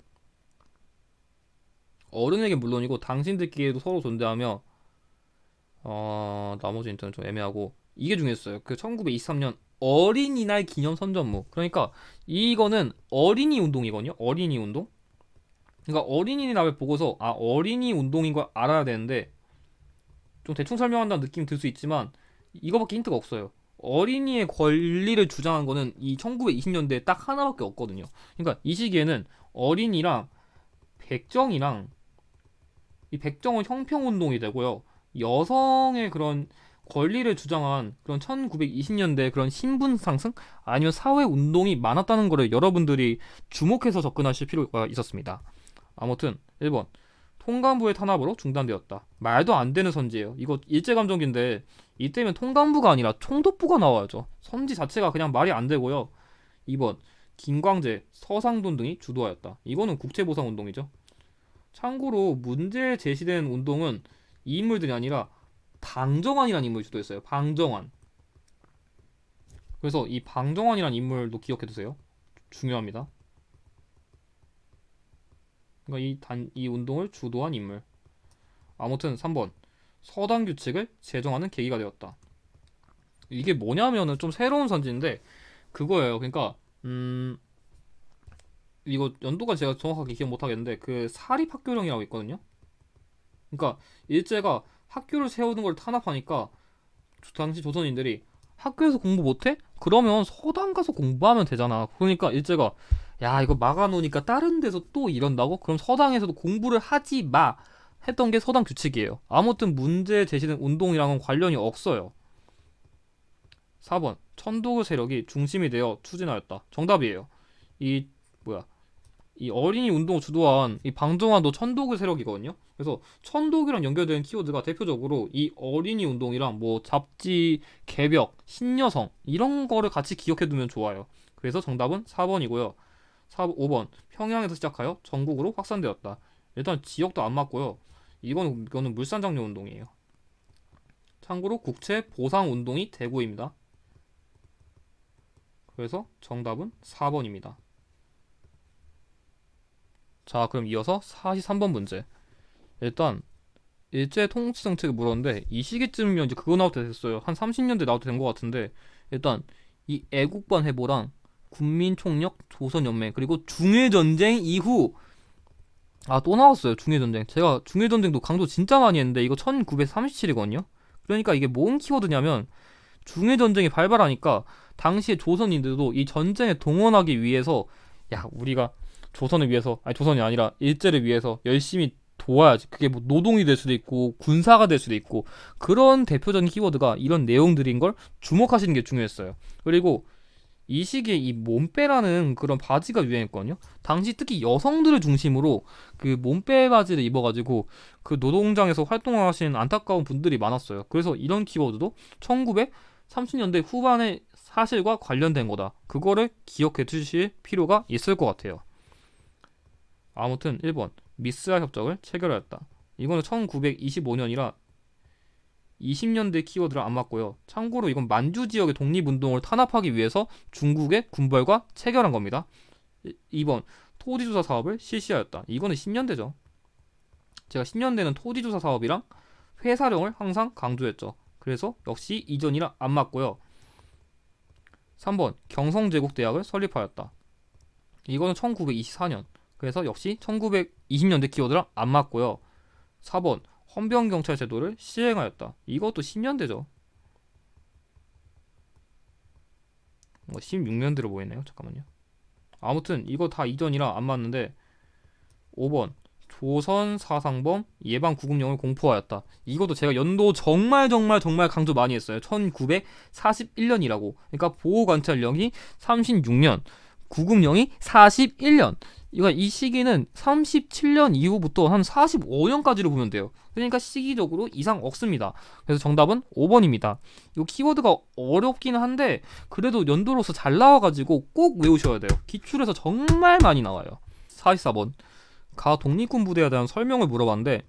어른에게 물론이고 당신들끼리도 서로 존재하며 나머지 인터는 좀 애매하고 이게 중요했어요. 그 1923년 어린이날 기념 선전무. 그러니까 이거는 어린이 운동이거든요. 어린이 운동. 그러니까 어린이날을 보고서 어린이 운동인 걸 알아야 되는데 좀 대충 설명한다는 느낌이 들 수 있지만 이거밖에 힌트가 없어요. 어린이의 권리를 주장한 거는 이 1920년대에 딱 하나밖에 없거든요. 그러니까 이 시기에는 어린이랑 백정이랑 이 백정은 형평운동이 되고요. 여성의 그런 권리를 주장한 그런 1920년대 그런 신분 상승 아니면 사회 운동이 많았다는 거를 여러분들이 주목해서 접근하실 필요가 있었습니다. 아무튼 1번 통감부의 탄압으로 중단되었다. 말도 안 되는 선지예요. 이거 일제감정기인데 이때면 통감부가 아니라 총독부가 나와야죠. 선지 자체가 그냥 말이 안 되고요. 2번 김광재, 서상돈 등이 주도하였다. 이거는 국채보상운동이죠. 참고로 문제에 제시된 운동은 이 인물들이 아니라 방정환이라는 인물이 주도했어요. 방정환. 그래서 이 방정환이라는 인물도 기억해두세요. 중요합니다. 그러니까 이 운동을 주도한 인물. 아무튼 3번 서당 규칙을 제정하는 계기가 되었다. 이게 뭐냐면은 좀 새로운 선지인데 그거예요. 그러니까 이거 연도가 제가 정확하게 기억 못하겠는데 그 사립학교령이라고 있거든요. 그러니까 일제가 학교를 세우는 걸 탄압하니까 당시 조선인들이 학교에서 공부 못해? 그러면 서당 가서 공부하면 되잖아. 그러니까 일제가 야 이거 막아놓으니까 다른 데서 또 이런다고? 그럼 서당에서도 공부를 하지 마 했던 게 서당 규칙이에요. 아무튼 문제 제시된 운동이랑은 관련이 없어요. 4번 천도교 세력이 중심이 되어 추진하였다. 정답이에요. 이 뭐야 이 어린이 운동을 주도한 이 방정환도 천도교 세력이거든요. 그래서 천도교랑 연결되는 키워드가 대표적으로 이 어린이 운동이랑 뭐 잡지, 개벽, 신여성 이런 거를 같이 기억해두면 좋아요. 그래서 정답은 4번이고요. 5번 평양에서 시작하여 전국으로 확산되었다. 일단 지역도 안 맞고요. 이거는 물산장려 운동이에요. 참고로 국채 보상 운동이 대구입니다. 그래서 정답은 4번입니다. 자, 그럼 이어서 43번 문제. 일단 일제 통치 정책을 물었는데 이 시기쯤이면 이제 그거 나올 때 됐어요. 한 30년대 나올 때 된 것 같은데 일단 이 애국반 해보랑 국민총력 조선연맹 그리고 중일전쟁 이후 또 나왔어요. 중일전쟁. 제가 중일전쟁도 강조 진짜 많이 했는데 이거 1937이거든요. 그러니까 이게 뭔 키워드냐면 중일전쟁이 발발하니까 당시에 조선인들도 이 전쟁에 동원하기 위해서 야 우리가 조선을 위해서 아니 조선이 아니라 일제를 위해서 열심히 도와야지. 그게 뭐 노동이 될 수도 있고 군사가 될 수도 있고 그런 대표적인 키워드가 이런 내용들인 걸 주목하시는 게 중요했어요. 그리고 이 시기에 이 몸빼라는 그런 바지가 유행했거든요. 당시 특히 여성들을 중심으로 그 몸빼 바지를 입어가지고 그 노동장에서 활동하시는 안타까운 분들이 많았어요. 그래서 이런 키워드도 1930년대 후반의 사실과 관련된 거다. 그거를 기억해 두실 필요가 있을 것 같아요. 아무튼 1번 미스알 협정을 체결하였다. 이거는 1925년이라 20년대 키워드랑 안 맞고요. 참고로 이건 만주 지역의 독립운동을 탄압하기 위해서 중국의 군벌과 체결한 겁니다. 2번 토지조사 사업을 실시하였다. 이거는 10년대죠. 제가 10년대는 토지조사 사업이랑 회사령을 항상 강조했죠. 그래서 역시 이전이랑 안 맞고요. 3번 경성제국대학을 설립하였다. 이거는 1924년. 그래서 역시 1920년대 키워드랑 안 맞고요. 4번 헌병경찰 제도를 시행하였다. 이것도 10년대죠. 뭐 16년대로 보이네요. 잠깐만요. 아무튼 이거 다 이전이라 안 맞는데 5번 조선 사상범 예방 구급령을 공포하였다. 이것도 제가 연도 정말 강조 많이 했어요. 1941년이라고. 그러니까 보호관찰령이 36년, 구급령이 41년. 이 시기는 37년 이후부터 한 45년까지로 보면 돼요. 그러니까 시기적으로 이상 없습니다. 그래서 정답은 5번입니다. 이 키워드가 어렵긴 한데 그래도 연도로서 잘 나와가지고 꼭 외우셔야 돼요. 기출에서 정말 많이 나와요. 44번 가 독립군 부대에 대한 설명을 물어봤는데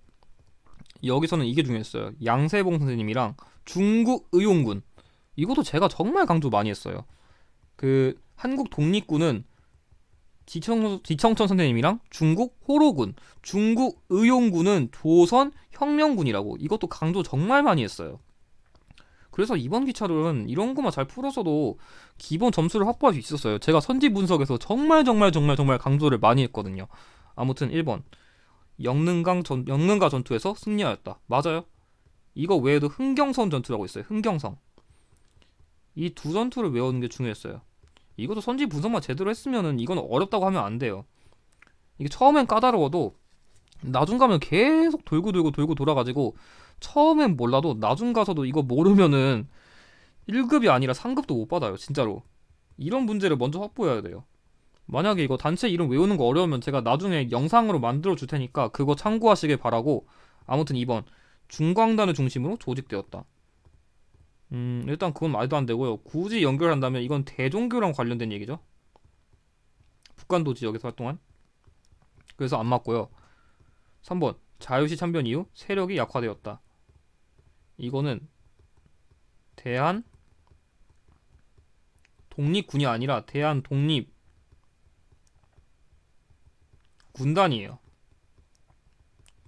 여기서는 이게 중요했어요. 양세봉 선생님이랑 중국 의용군. 이것도 제가 정말 강조 많이 했어요. 그 한국 독립군은 지청천 선생님이랑 중국 호로군, 중국 의용군은 조선 혁명군이라고. 이것도 강조 정말 많이 했어요. 그래서 이번 기차는 이런 것만 잘 풀어서도 기본 점수를 확보할 수 있었어요. 제가 선지 분석에서 정말 강조를 많이 했거든요. 아무튼 1번 영능가 전투에서 승리하였다. 맞아요. 이거 외에도 흥경선 전투라고 있어요. 흥경성. 이 두 전투를 외우는 게 중요했어요. 이것도 선지 분석만 제대로 했으면은 이건 어렵다고 하면 안 돼요. 이게 처음엔 까다로워도 나중 가면 계속 돌고 돌아가지고 처음엔 몰라도 나중 가서도 이거 모르면은 1급이 아니라 3급도 못 받아요. 진짜로. 이런 문제를 먼저 확보해야 돼요. 만약에 이거 단체 이름 외우는 거 어려우면 제가 나중에 영상으로 만들어 줄 테니까 그거 참고하시길 바라고. 아무튼 2번 중광단을 중심으로 조직되었다. 일단 그건 말도 안 되고요. 굳이 연결한다면 이건 대종교랑 관련된 얘기죠. 북한도 지역에서 활동한. 그래서 안 맞고요. 3번 자유시 참변 이후 세력이 약화되었다. 이거는 대한 독립군이 아니라 대한 독립 군단이에요.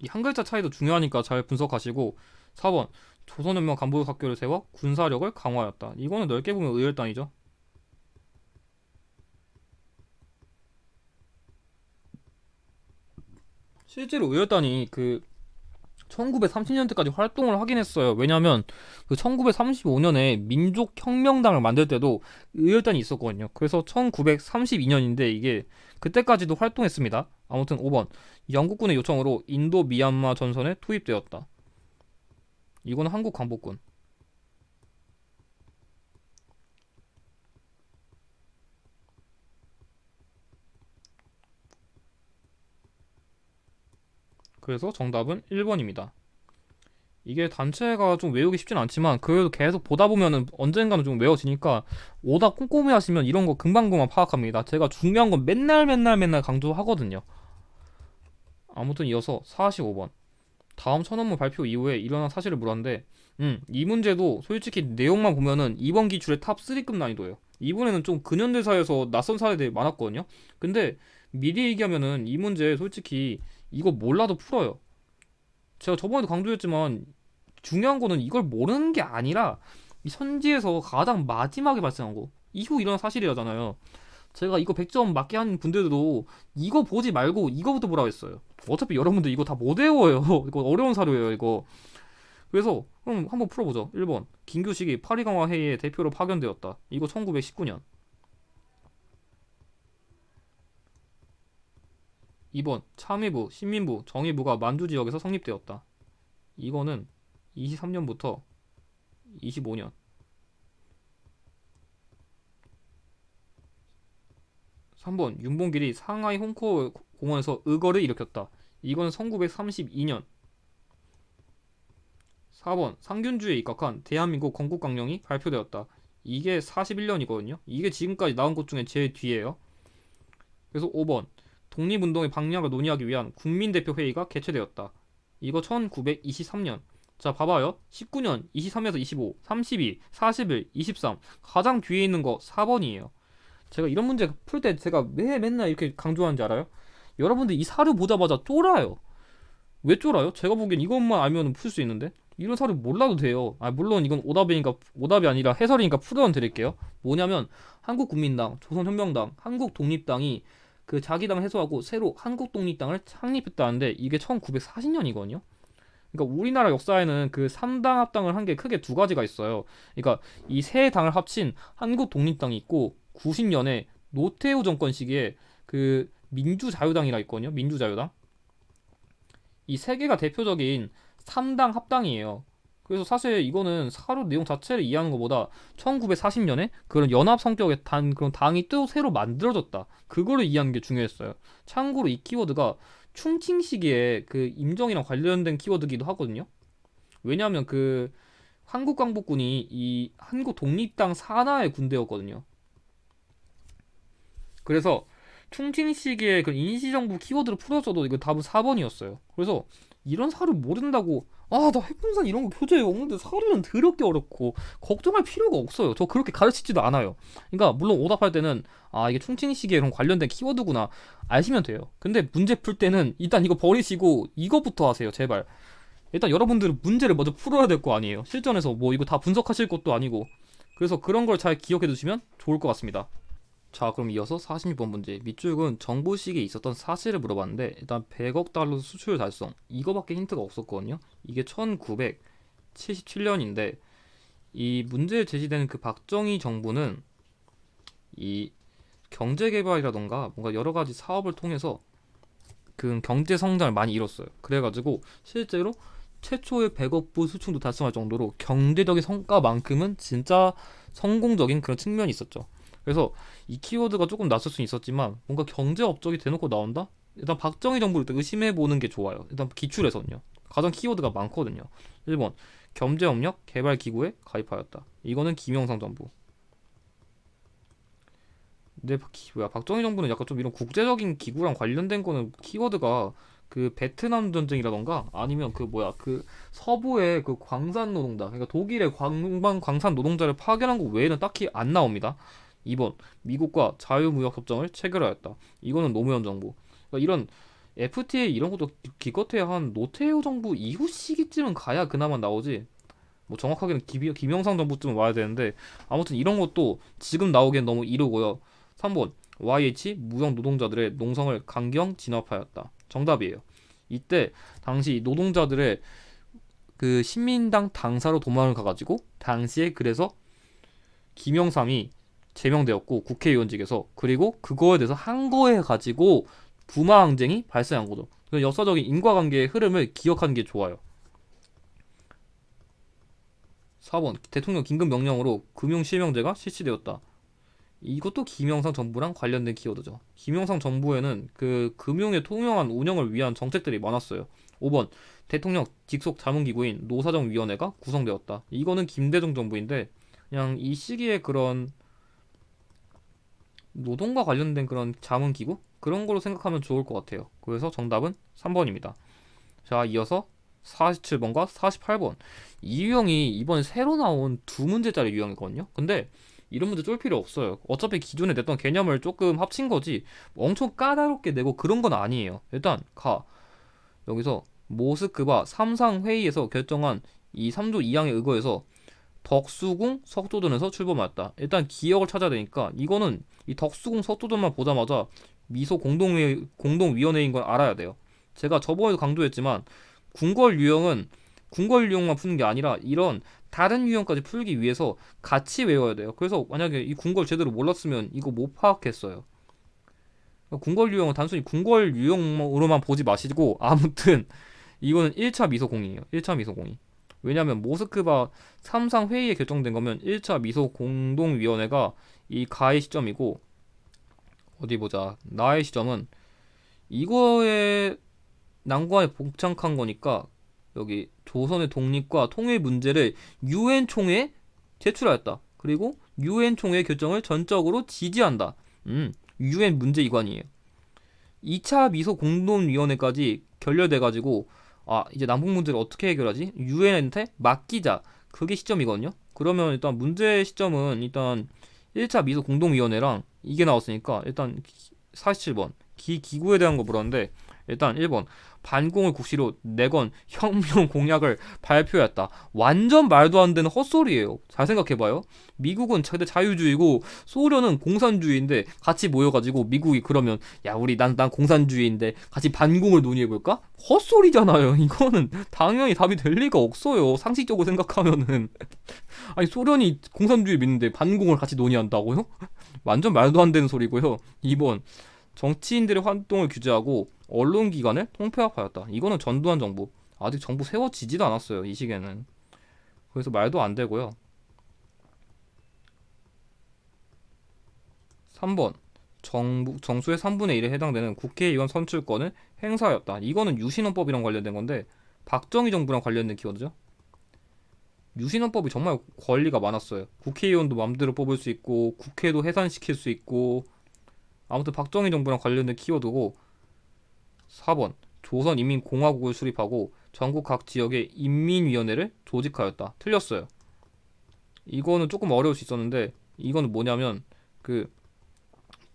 이 한 글자 차이도 중요하니까 잘 분석하시고. 4번 조선연맹 간부학교를 세워 군사력을 강화하였다. 이거는 넓게 보면 의열단이죠. 실제로 의열단이 그 1930년대까지 활동을 하긴 했어요. 왜냐면 그 1935년에 민족혁명당을 만들 때도 의열단이 있었거든요. 그래서 1932년인데 이게 그때까지도 활동했습니다. 아무튼 5번 영국군의 요청으로 인도 미얀마 전선에 투입되었다. 이거는 한국 광복군. 그래서 정답은 1번입니다. 이게 단체가 좀 외우기 쉽진 않지만 그래도 계속 보다 보면은 언젠가는 좀 외워지니까 오다 꼼꼼히 하시면 이런 거 금방금방 파악합니다. 제가 중요한 건 맨날 맨날 맨날 강조하거든요. 아무튼 이어서 45번. 다음 천원문 발표 이후에 일어난 사실을 물었는데 이 문제도 솔직히 내용만 보면은 이번 기출의 탑 3급 난이도예요. 이번에는 좀 근현대사에서 낯선 사례들이 많았거든요. 근데 미리 얘기하면은 이 문제 솔직히 이거 몰라도 풀어요. 제가 저번에도 강조했지만 중요한 거는 이걸 모르는 게 아니라 이 선지에서 가장 마지막에 발생한 거 이후 일어난 사실이라잖아요. 제가 이거 100점 맞게 한 분들도 이거 보지 말고 이거부터 보라고 했어요. 어차피 여러분들 이거 다 못 외워요. 이거 어려운 사료예요 이거. 그래서 그럼 한번 풀어보죠. 1번 김규식이 파리강화 회의에 대표로 파견되었다. 이거 1919년. 2번 참의부, 신민부, 정의부가 만주 지역에서 성립되었다. 이거는 23년부터 25년. 3번 윤봉길이 상하이 홍코 공원에서 의거를 일으켰다. 이건 1932년. 4번 상균주에 입각한 대한민국 건국강령이 발표되었다. 이게 41년이거든요. 이게 지금까지 나온 것 중에 제일 뒤에요. 그래서 5번 독립운동의 방향을 논의하기 위한 국민대표회의가 개최되었다. 이거 1923년. 자 봐봐요. 19년, 23에서 25, 32, 41, 23 가장 뒤에 있는 거 4번이에요. 제가 이런 문제 풀 때 제가 왜 맨날 이렇게 강조하는지 알아요? 여러분들 이 사료 보자마자 쫄아요. 왜 쫄아요? 제가 보기엔 이것만 알면 풀 수 있는데 이런 사료 몰라도 돼요. 아 물론 이건 오답이니까 오답이 아니라 해설이니까 풀어는 드릴게요. 뭐냐면 한국국민당, 조선혁명당, 한국독립당이 그 자기 당 해소하고 새로 한국독립당을 창립했다는데 이게 1940년이거든요. 그러니까 우리나라 역사에는 그 3당 합당을 한 게 크게 두 가지가 있어요. 그러니까 이 세 당을 합친 한국독립당이 있고 90년에 노태우 정권 시기에 그 민주자유당이라 있거든요. 민주자유당. 이 세 개가 대표적인 3당 합당이에요. 그래서 사실 이거는 사료 내용 자체를 이해하는 것보다 1940년에 그런 연합 성격의 그런 당이 또 새로 만들어졌다. 그거를 이해하는 게 중요했어요. 참고로 이 키워드가 충칭 시기에 그 임정이랑 관련된 키워드기도 하거든요. 왜냐하면 그 한국광복군이 이 한국 독립당 산하의 군대였거든요. 그래서 충칭 시기에 그 임시정부 키워드를 풀어줘도 이거 답은 4번이었어요. 그래서 이런 사료 모른다고 나 핵분산 이런 거 교재에 없는데 사료는 더럽게 어렵고 걱정할 필요가 없어요. 저 그렇게 가르치지도 않아요. 그러니까 물론 오답할 때는 이게 충칭 시기에 그런 관련된 키워드구나 아시면 돼요. 근데 문제 풀 때는 일단 이거 버리시고 이거부터 하세요. 제발. 일단 여러분들은 문제를 먼저 풀어야 될 거 아니에요. 실전에서 뭐 이거 다 분석하실 것도 아니고. 그래서 그런 걸 잘 기억해 두시면 좋을 것 같습니다. 자, 그럼 이어서 46번 문제. 밑줄은 정보식에 있었던 사실을 물어봤는데 일단 100억 달러 수출 달성 이거밖에 힌트가 없었거든요. 이게 1977년인데 이 문제에 제시되는 그 박정희 정부는 이 경제개발이라던가 뭔가 여러 가지 사업을 통해서 그 경제 성장을 많이 이뤘어요. 그래가지고 실제로 최초의 100억 불 수출도 달성할 정도로 경제적인 성과만큼은 진짜 성공적인 그런 측면이 있었죠. 그래서 이 키워드가 조금 낯설 수 있었지만 뭔가 경제 업적이 대놓고 나온다? 일단 박정희 정부를 일단 의심해 보는 게 좋아요. 일단 기출에서는요. 가장 키워드가 많거든요. 1번 경제협력 개발기구에 가입하였다. 이거는 김영삼 정부. 근데 박정희 정부는 약간 좀 이런 국제적인 기구랑 관련된 거는 키워드가 그 베트남 전쟁이라던가 아니면 그 서부의 그 광산 노동자 그러니까 독일의 광산 노동자를 파견한 거 외에는 딱히 안 나옵니다. 2번 미국과 자유무역협정을 체결하였다. 이거는 노무현 정부. 그러니까 이런 FTA 이런 것도 기껏해야 한 노태우 정부 이후 시기쯤은 가야 그나마 나오지. 뭐 정확하게는 김영삼 정부쯤은 와야 되는데 아무튼 이런 것도 지금 나오기엔 너무 이르고요. 3번 YH 무역 노동자들의 농성을 강경 진압하였다. 정답이에요. 이때 당시 노동자들의 그 신민당 당사로 도망을 가가지고 당시에 그래서 김영삼이 제명되었고 국회의원직에서 그리고 그거에 대해서 한 거에 가지고 부마 항쟁이 발생한 거죠. 역사적인 인과관계의 흐름을 기억하는 게 좋아요. 4번 대통령 긴급 명령으로 금융실명제가 실시되었다. 이것도 김영삼 정부랑 관련된 키워드죠. 김영삼 정부에는 그 금융의 통용한 운영을 위한 정책들이 많았어요. 5번 대통령 직속 자문기구인 노사정위원회가 구성되었다. 이거는 김대중 정부인데 그냥 이 시기에 그런 노동과 관련된 그런 자문기구? 그런 걸로 생각하면 좋을 것 같아요. 그래서 정답은 3번입니다. 자, 이어서 47번과 48번. 이 유형이 이번에 새로 나온 두 문제짜리 유형이거든요. 근데 이런 문제 쫄 필요 없어요. 어차피 기존에 냈던 개념을 조금 합친 거지 엄청 까다롭게 내고 그런 건 아니에요. 일단 여기서 모스크바 3상 회의에서 결정한 이 3조 2항에 의거해서 덕수궁 석조전에서 출범하였다. 일단 기억을 찾아야 되니까 이거는 이 덕수궁 석조전만 보자마자 미소 공동위원회인 걸 알아야 돼요. 제가 저번에도 강조했지만 궁궐 유형은 궁궐 유형만 푸는 게 아니라 이런 다른 유형까지 풀기 위해서 같이 외워야 돼요. 그래서 만약에 이 궁궐 제대로 몰랐으면 이거 못 파악했어요. 궁궐 유형은 단순히 궁궐 유형으로만 보지 마시고 아무튼 이거는 1차 미소공이에요. 1차 미소공이. 왜냐면 모스크바 3상 회의에 결정된 거면 1차 미소 공동위원회가 이 가의 시점이고 어디 보자. 나의 시점은 이거에 난관에 봉착한 거니까 여기 조선의 독립과 통일 문제를 유엔 총회에 제출하였다. 그리고 유엔 총회 결정을 전적으로 지지한다. 유엔 문제 이관이에요. 2차 미소 공동위원회까지 결렬돼가지고 이제 남북 문제를 어떻게 해결하지? 유엔한테 맡기자. 그게 시점이거든요. 그러면 일단 문제 시점은 일단 1차 미소 공동위원회랑 이게 나왔으니까 일단 47번 기구에 대한 거 물었는데 일단 1번 반공을 국시로 내건 혁명 공약을 발표했다. 완전 말도 안 되는 헛소리예요. 잘 생각해봐요. 미국은 최대 자유주의고 소련은 공산주의인데 같이 모여가지고 미국이 그러면 야 우리 난 공산주의인데 같이 반공을 논의해볼까? 헛소리잖아요. 이거는 당연히 답이 될 리가 없어요. 상식적으로 생각하면은 아니 소련이 공산주의 믿는데 반공을 같이 논의한다고요? 완전 말도 안 되는 소리고요. 2번 정치인들의 활동을 규제하고 언론기관을 통폐합하였다. 이거는 전두환 정부. 아직 정부 세워지지도 않았어요. 이 시기에는. 그래서 말도 안 되고요. 3번 정수의 3분의 1에 해당되는 국회의원 선출권을 행사하였다. 이거는 유신헌법이랑 관련된 건데 박정희 정부랑 관련된 키워드죠. 유신헌법이 정말 권리가 많았어요. 국회의원도 마음대로 뽑을 수 있고 국회도 해산시킬 수 있고 아무튼 박정희 정부랑 관련된 키워드고 4번 조선인민공화국을 수립하고 전국 각 지역에 인민위원회를 조직하였다. 틀렸어요. 이거는 조금 어려울 수 있었는데 이거는 뭐냐면 그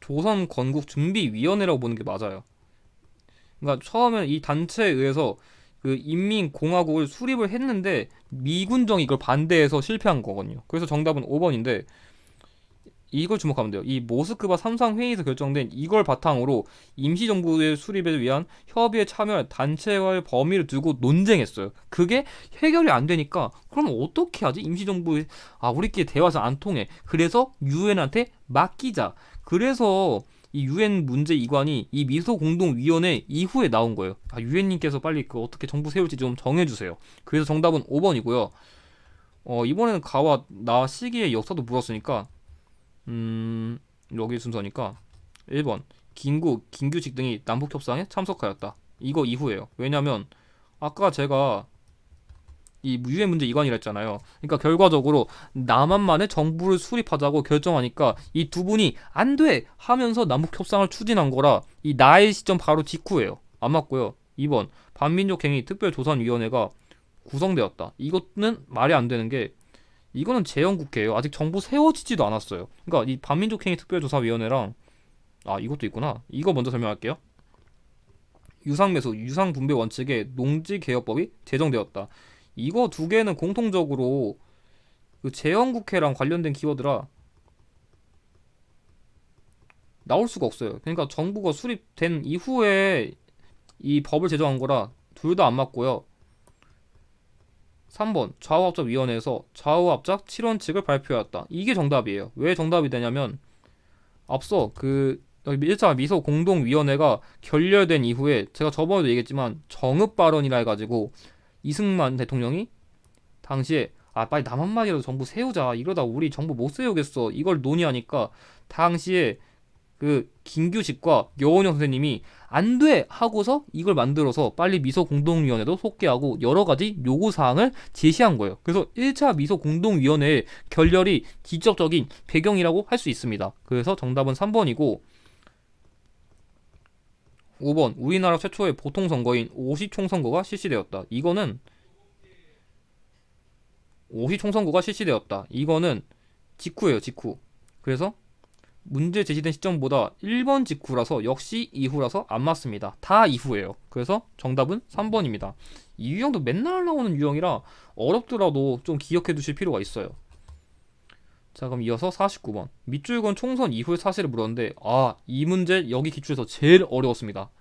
조선건국준비위원회라고 보는 게 맞아요. 그러니까 처음에는 이 단체에 의해서 그 인민공화국을 수립을 했는데 미군정이 이걸 반대해서 실패한 거거든요. 그래서 정답은 5번인데 이걸 주목하면 돼요. 이 모스크바 3상 회의에서 결정된 이걸 바탕으로 임시정부의 수립을 위한 협의에 참여할 단체와의 범위를 두고 논쟁했어요. 그게 해결이 안 되니까 그럼 어떻게 하지? 임시정부 우리끼리 대화가 안 통해. 그래서 유엔한테 맡기자. 그래서 이 유엔 문제 이관이 이 미소공동위원회 이후에 나온 거예요. 유엔님께서 빨리 그 어떻게 정부 세울지 좀 정해주세요. 그래서 정답은 5번이고요. 이번에는 가와 나 시기의 역사도 물었으니까 여기 순서니까 1번 김규식 등이 남북협상에 참석하였다. 이거 이후에요. 왜냐면 아까 제가 이 유엔 문제 이관이라 했잖아요. 그러니까 결과적으로 남한만의 정부를 수립하자고 결정하니까 이 두 분이 안 돼 하면서 남북협상을 추진한 거라 이 나의 시점 바로 직후예요. 안 맞고요. 2번 반민족행위 특별조사위원회가 구성되었다. 이거는 말이 안 되는 게 이거는 재헌국회예요. 아직 정부 세워지지도 않았어요. 그러니까 이 반민족행위 특별조사위원회랑 이것도 있구나. 이거 먼저 설명할게요. 유상매수, 유상분배 원칙의 농지개혁법이 제정되었다. 이거 두 개는 공통적으로 그 재헌국회랑 관련된 키워드라 나올 수가 없어요. 그러니까 정부가 수립된 이후에 이 법을 제정한 거라 둘 다 안 맞고요. 3번 좌우합작위원회에서 좌우합작 7원칙을 발표하였다. 이게 정답이에요. 왜 정답이 되냐면 앞서 그 1차 미소 공동위원회가 결렬된 이후에 제가 저번에도 얘기했지만 정읍 발언이라 해가지고 이승만 대통령이 당시에 빨리 남한만이라도 정부 세우자. 이러다 우리 정부 못 세우겠어. 이걸 논의하니까 당시에 그 김규식과 여원영 선생님이 안 돼! 하고서 이걸 만들어서 빨리 미소공동위원회도 속개하고 여러 가지 요구사항을 제시한 거예요. 그래서 1차 미소공동위원회의 결렬이 직접적인 배경이라고 할 수 있습니다. 그래서 정답은 3번이고 5번 우리나라 최초의 보통선거인 50총선거가 실시되었다. 이거는 50총선거가 실시되었다. 이거는 직후예요, 직후. 그래서 문제 제시된 시점보다 1번 직후라서 역시 이후라서 안 맞습니다. 다 이후예요. 그래서 정답은 3번입니다. 이 유형도 맨날 나오는 유형이라 어렵더라도 좀 기억해 두실 필요가 있어요. 자, 그럼 이어서 49번. 밑줄건 총선 이후의 사실을 물었는데 이 문제 여기 기출에서 제일 어려웠습니다.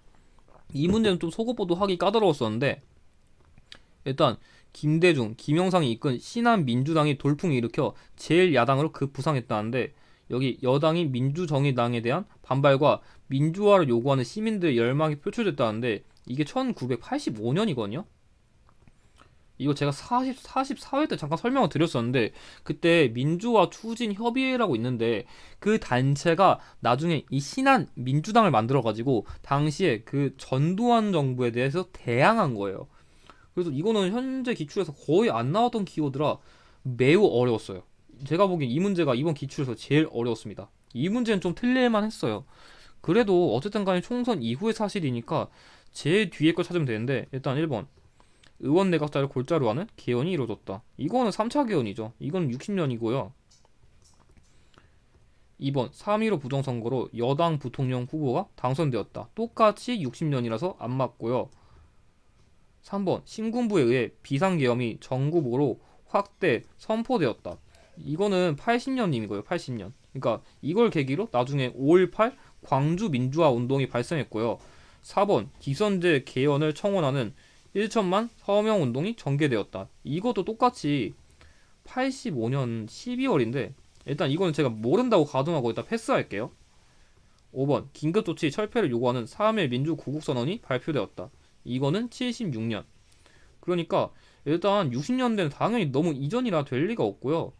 이 문제는 좀 속어보도 하기 까다로웠었는데 일단 김대중, 김영삼이 이끈 신한민주당이 돌풍을 일으켜 제1야당으로 급부상했다는데 여기 여당이 민주정의당에 대한 반발과 민주화를 요구하는 시민들의 열망이 표출됐다는데 이게 1985년이거든요. 이거 제가 44회 때 잠깐 설명을 드렸었는데 그때 민주화 추진 협의회라고 있는데 그 단체가 나중에 이 신한 민주당을 만들어가지고 당시에 그 전두환 정부에 대해서 대항한 거예요. 그래서 이거는 현재 기출에서 거의 안 나왔던 키워드라 매우 어려웠어요. 제가 보기엔 이 문제가 이번 기출에서 제일 어려웠습니다. 이 문제는 좀 틀릴만 했어요. 그래도 어쨌든 간에 총선 이후의 사실이니까 제일 뒤에 걸 찾으면 되는데 일단 1번 의원 내각자를 골자로 하는 개헌이 이루어졌다. 이거는 3차 개헌이죠. 이건 60년이고요. 2번 3.15 부정선거로 여당 부통령 후보가 당선되었다. 똑같이 60년이라서 안 맞고요. 3번 신군부에 의해 비상계엄이 전국으로 확대 선포되었다. 이거는 80년임이고요. 80년. 그러니까 이걸 계기로 나중에 5.18 광주 민주화 운동이 발생했고요. 4번 기선제 개헌을 청원하는 1천만 서명 운동이 전개되었다. 이것도 똑같이 85년 12월인데 일단 이거는 제가 모른다고 가정하고 일단 패스할게요. 5번 긴급조치 철폐를 요구하는 3.1 민주구국선언이 발표되었다. 이거는 76년. 그러니까 일단 60년대는 당연히 너무 이전이라 될 리가 없고요.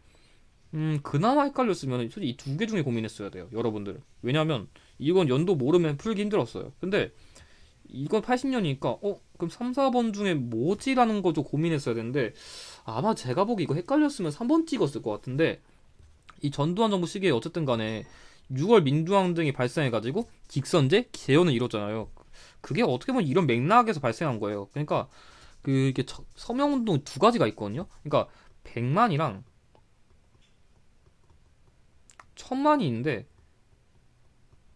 그나마 헷갈렸으면 솔직히 이 두 개 중에 고민했어야 돼요, 여러분들. 왜냐면 이건 연도 모르면 풀기 힘들었어요. 근데 이건 80년이니까 그럼 3, 4번 중에 뭐지라는 거 좀 고민했어야 되는데 아마 제가 보기 이거 헷갈렸으면 3번 찍었을 것 같은데 이 전두환 정부 시기에 어쨌든 간에 6월 민주항쟁이 발생해가지고 직선제 개헌을 이뤘잖아요. 그게 어떻게 보면 이런 맥락에서 발생한 거예요. 그러니까 이게 서명운동 두 가지가 있거든요. 그러니까 100만이랑 1000만이 있는데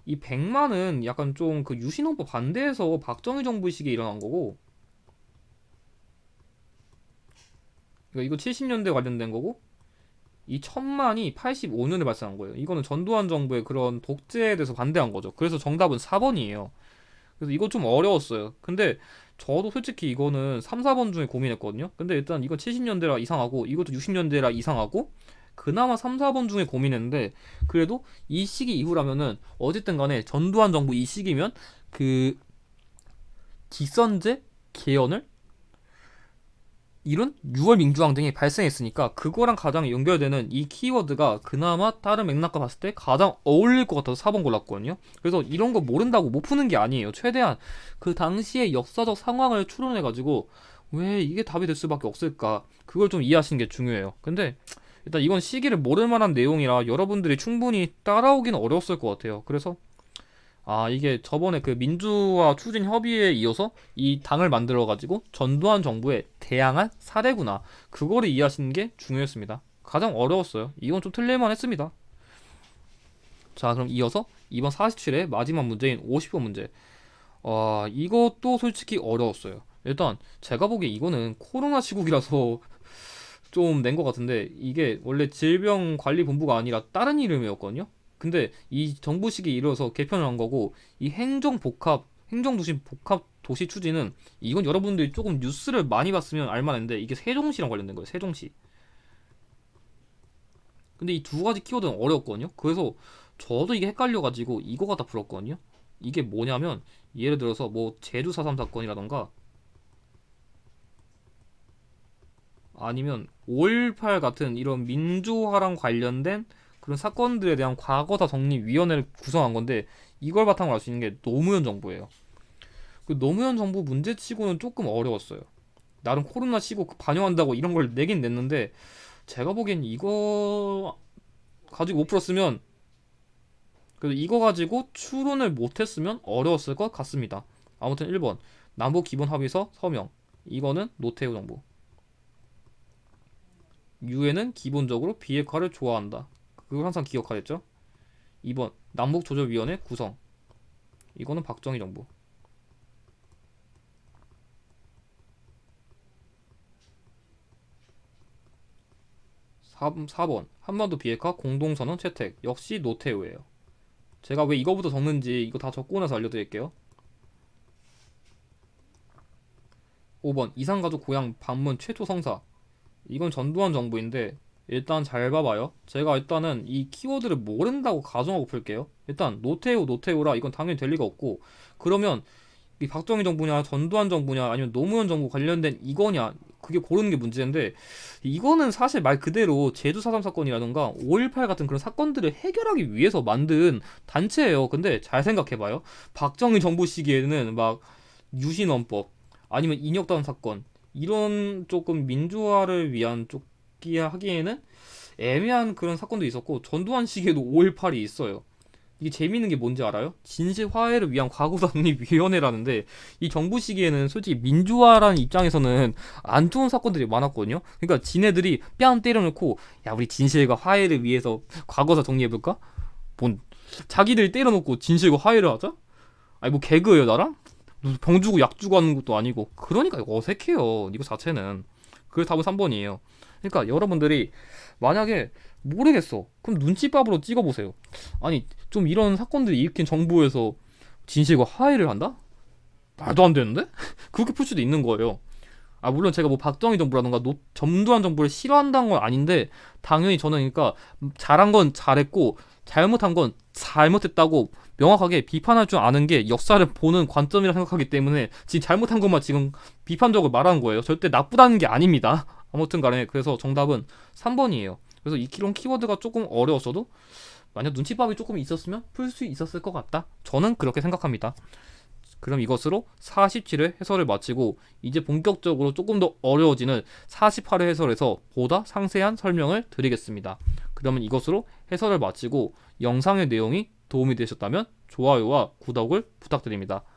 이 100만은 약간 좀 그 유신헌법 반대해서 박정희 정부 시기에 일어난 거고 그러니까 이거 70년대 관련된 거고 이 1000만이 85년에 발생한 거예요. 이거는 전두환 정부의 그런 독재에 대해서 반대한 거죠. 그래서 정답은 4번이에요. 그래서 이거 좀 어려웠어요. 근데 저도 솔직히 이거는 3, 4번 중에 고민했거든요. 근데 일단 이건 70년대라 이상하고 이것도 60년대라 이상하고 그나마 3, 4번 중에 고민했는데 그래도 이 시기 이후라면은 어쨌든 간에 전두환 정부 이 시기면 그 직선제 개헌을 이런 6월 민주항쟁이 발생했으니까 그거랑 가장 연결되는 이 키워드가 그나마 다른 맥락과 봤을 때 가장 어울릴 것 같아서 4번 골랐거든요. 그래서 이런 거 모른다고 못 푸는 게 아니에요. 최대한 그 당시의 역사적 상황을 추론해가지고 왜 이게 답이 될 수밖에 없을까 그걸 좀 이해하시는 게 중요해요. 근데 일단 이건 시기를 모를 만한 내용이라 여러분들이 충분히 따라오기는 어려웠을 것 같아요. 그래서 이게 저번에 그 민주화 추진 협의회에 이어서 이 당을 만들어가지고 전두환 정부에 대항한 사례구나. 그거를 이해하시는 게 중요했습니다. 가장 어려웠어요. 이건 좀 틀릴만 했습니다. 자, 그럼 이어서 이번 47회 마지막 문제인 50번 문제. 이것도 솔직히 어려웠어요. 일단 제가 보기에 이거는 코로나 시국이라서 좀 낸 것 같은데 이게 원래 질병관리본부가 아니라 다른 이름이었거든요. 근데 이 정부 시기에 이르러서 개편을 한 거고 이 행정도시 복합 도시 추진은 이건 여러분들이 조금 뉴스를 많이 봤으면 알만한데 이게 세종시랑 관련된 거예요. 세종시. 근데 이 두 가지 키워드는 어려웠거든요. 그래서 저도 이게 헷갈려가지고 이거 갖다 풀었거든요. 이게 뭐냐면 예를 들어서 뭐 제주 4.3 사건이라던가 아니면 5.18 같은 이런 민주화랑 관련된 그런 사건들에 대한 과거사 정리위원회를 구성한 건데 이걸 바탕으로 알 수 있는 게 노무현 정부예요. 그 노무현 정부 문제치고는 조금 어려웠어요. 나름 코로나 시고 반영한다고 이런 걸 내긴 냈는데 제가 보기엔 이거 가지고 못 풀었으면 그래도 이거 가지고 추론을 못했으면 어려웠을 것 같습니다. 아무튼 1번 남북 기본 합의서 서명 이거는 노태우 정부. 유엔은 기본적으로 비핵화를 좋아한다. 그걸 항상 기억하겠죠? 2번 남북조절위원회 구성 이거는 박정희 정부. 4번 한반도 비핵화 공동선언 채택 역시 노태우예요. 제가 왜 이거부터 적는지 이거 다 적고 나서 알려드릴게요. 5번 이산가족 고향 방문 최초 성사 이건 전두환 정부인데 일단 잘 봐봐요. 제가 일단은 이 키워드를 모른다고 가정하고 풀게요. 일단 노태우라 이건 당연히 될 리가 없고 그러면 이 박정희 정부냐 전두환 정부냐 아니면 노무현 정부 관련된 이거냐 그게 고르는 게 문제인데 이거는 사실 말 그대로 제주 4.3 사건이라던가 5.18 같은 그런 사건들을 해결하기 위해서 만든 단체예요. 근데 잘 생각해봐요. 박정희 정부 시기에는 막 유신헌법 아니면 인혁당 사건 이런 조금 민주화를 위한 쪽기 하기에는 애매한 그런 사건도 있었고 전두환 시기에도 5.18이 있어요. 이게 재미있는 게 뭔지 알아요? 진실 화해를 위한 과거사립위원회라는데 이 정부 시기에는 솔직히 민주화라는 입장에서는 안 좋은 사건들이 많았거든요. 그러니까 지네들이 뺨 때려놓고 야 우리 진실과 화해를 위해서 과거사 정리해볼까? 뭔 자기들이 때려놓고 진실과 화해를 하자? 아니 뭐 개그예요 나랑? 병 주고 약 주고 하는 것도 아니고 그러니까 어색해요 이거 자체는. 그래서 답은 3번이에요. 그러니까 여러분들이 만약에 모르겠어 그럼 눈치밥으로 찍어보세요. 아니 좀 이런 사건들이 일으킨 정부에서 진실과 화해를 한다? 말도 안 되는데? 그렇게 풀 수도 있는 거예요. 아 물론 제가 뭐 박정희 정부라던가 전두환 정부를 싫어한다는 건 아닌데 당연히 저는 그러니까 잘한 건 잘했고 잘못한 건 잘못했다고 명확하게 비판할 줄 아는 게 역사를 보는 관점이라 생각하기 때문에 지금 잘못한 것만 지금 비판적으로 말하는 거예요. 절대 나쁘다는 게 아닙니다. 아무튼 간에 그래서 정답은 3번이에요. 그래서 이런 키워드가 조금 어려웠어도 만약 눈치밥이 조금 있었으면 풀 수 있었을 것 같다. 저는 그렇게 생각합니다. 그럼 이것으로 47회 해설을 마치고 이제 본격적으로 조금 더 어려워지는 48회 해설에서 보다 상세한 설명을 드리겠습니다. 그러면 이것으로 해설을 마치고 영상의 내용이 도움이 되셨다면 좋아요와 구독을 부탁드립니다.